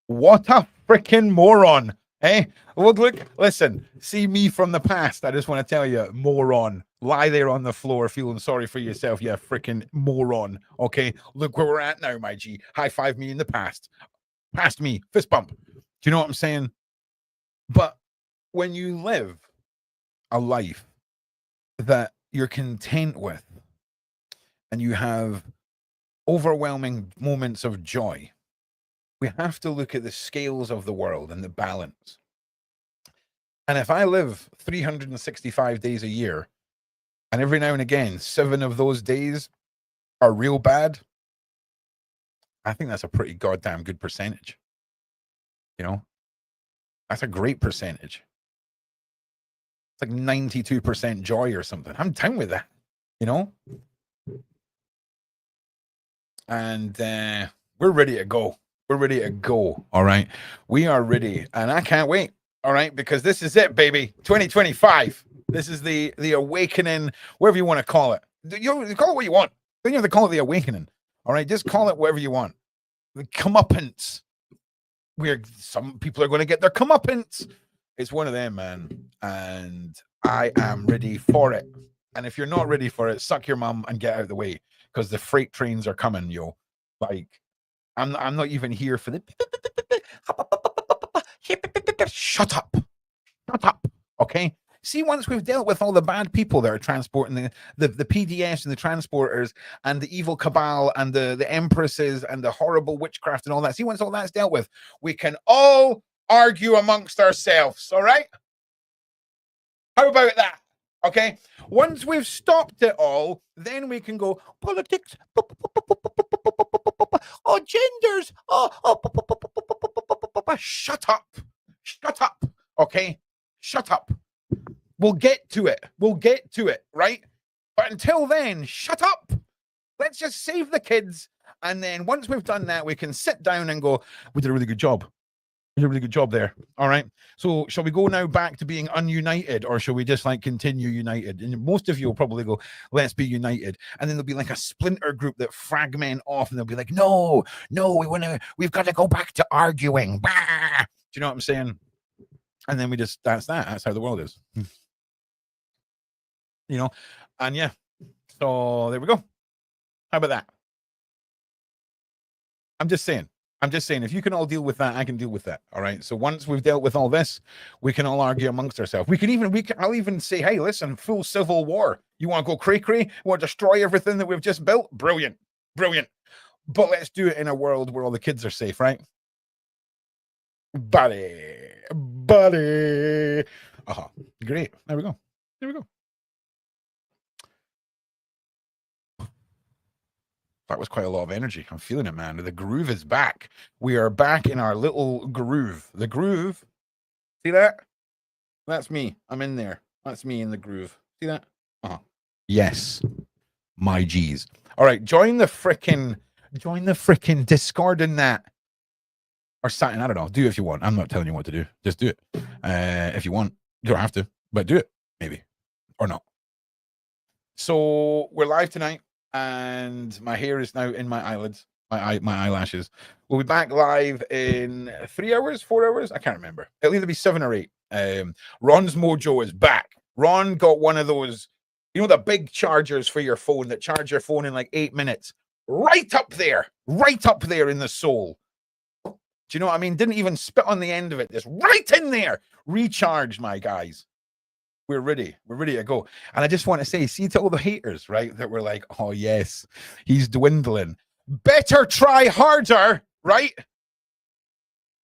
What a freaking moron. Eh? Look, listen, see me from the past. I just want to tell you, moron. Lie there on the floor feeling sorry for yourself, you freaking moron. Okay, look where we're at now, my G. High five me in the past. Past me, fist bump. Do you know what I'm saying? But when you live a life that you're content with and you have overwhelming moments of joy, we have to look at the scales of the world and the balance. And if I live 365 days a year, and every now and again, 7 of those days are real bad, I think that's a pretty goddamn good percentage. You know, that's a great percentage. It's like 92% joy or something. I'm down with that, you know? And we're ready to go. We're ready to go. All right. We are ready. And I can't wait. All right. Because this is it, baby. 2025. This is the awakening, whatever you want to call it. You call it what you want. Then you have to call it the awakening. All right. Just call it whatever you want. The comeuppance. Where some people are going to get their comeuppance. It's one of them, man. And I am ready for it. And if you're not ready for it, suck your mum and get out of the way. Because the freight trains are coming, yo. Like, I'm not even here for the shut up. Shut up. Okay. See, once we've dealt with all the bad people that are transporting the PDS and the transporters and the evil cabal and the empresses and the horrible witchcraft and all that, see, once all that's dealt with, we can all argue amongst ourselves. All right. How about that? Okay. Once we've stopped it all, then we can go politics. Oh, genders. Shut up. Shut up. Okay. Shut up. We'll get to it. We'll get to it, right? But until then, shut up. Let's just save the kids. And then once we've done that, we can sit down and go, we did a really good job. We did a really good job there. All right. So shall we go now back to being ununited, or shall we just like continue united? And most of you will probably go, let's be united. And then there'll be like a splinter group that fragment off and they'll be like, no, we've got to go back to arguing. Bah! Do you know what I'm saying? And then that's how the world is. You know, and yeah, so there we go. How about that? I'm just saying, if you can all deal with that, I can deal with that. All right. So once we've dealt with all this, we can all argue amongst ourselves. I'll even say, hey, listen, full civil war. You want to go cray-cray? You want to destroy everything that we've just built? Brilliant. But let's do it in a world where all the kids are safe, right? Buddy. Great. There we go. That was quite a lot of energy. I'm feeling it, man. The groove is back. We are back in our little groove. The groove. See that? That's me. I'm in there. That's me in the groove. See that? Yes. My G's. All right. Join the frickin' Discord in that. Or something. I don't know. Do it if you want. I'm not telling you what to do. Just do it. If you want. You don't have to. But do it. Maybe. Or not. So we're live tonight. And my hair is now in my eyelids, my eyelashes. We'll be back live in 3 hours, 4 hours. I can't remember. It'll either be 7 or 8. Ron's mojo is back. Ron got one of those, you know, the big chargers for your phone that charge your phone in like 8 minutes. Right up there in the soul. Do you know what I mean? Didn't even spit on the end of it. Just right in there. Recharged, my guys. We're ready to go. And I just want to say, see to all the haters, right, that were like, oh yes, he's dwindling. Better try harder, right?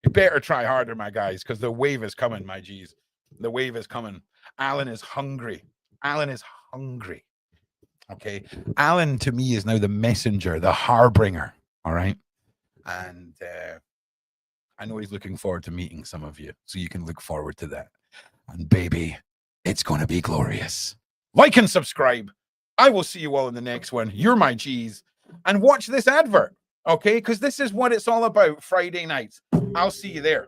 You better try harder, my guys, because the wave is coming, my G's. The wave is coming. Alan is hungry. Okay. Alan to me is now the messenger, the harbinger. All right. And I know he's looking forward to meeting some of you, so you can look forward to that. And baby, it's going to be glorious. Like and subscribe. I will see you all in the next one. You're my G's. And watch this advert, okay? Because this is what it's all about Friday nights. I'll see you there.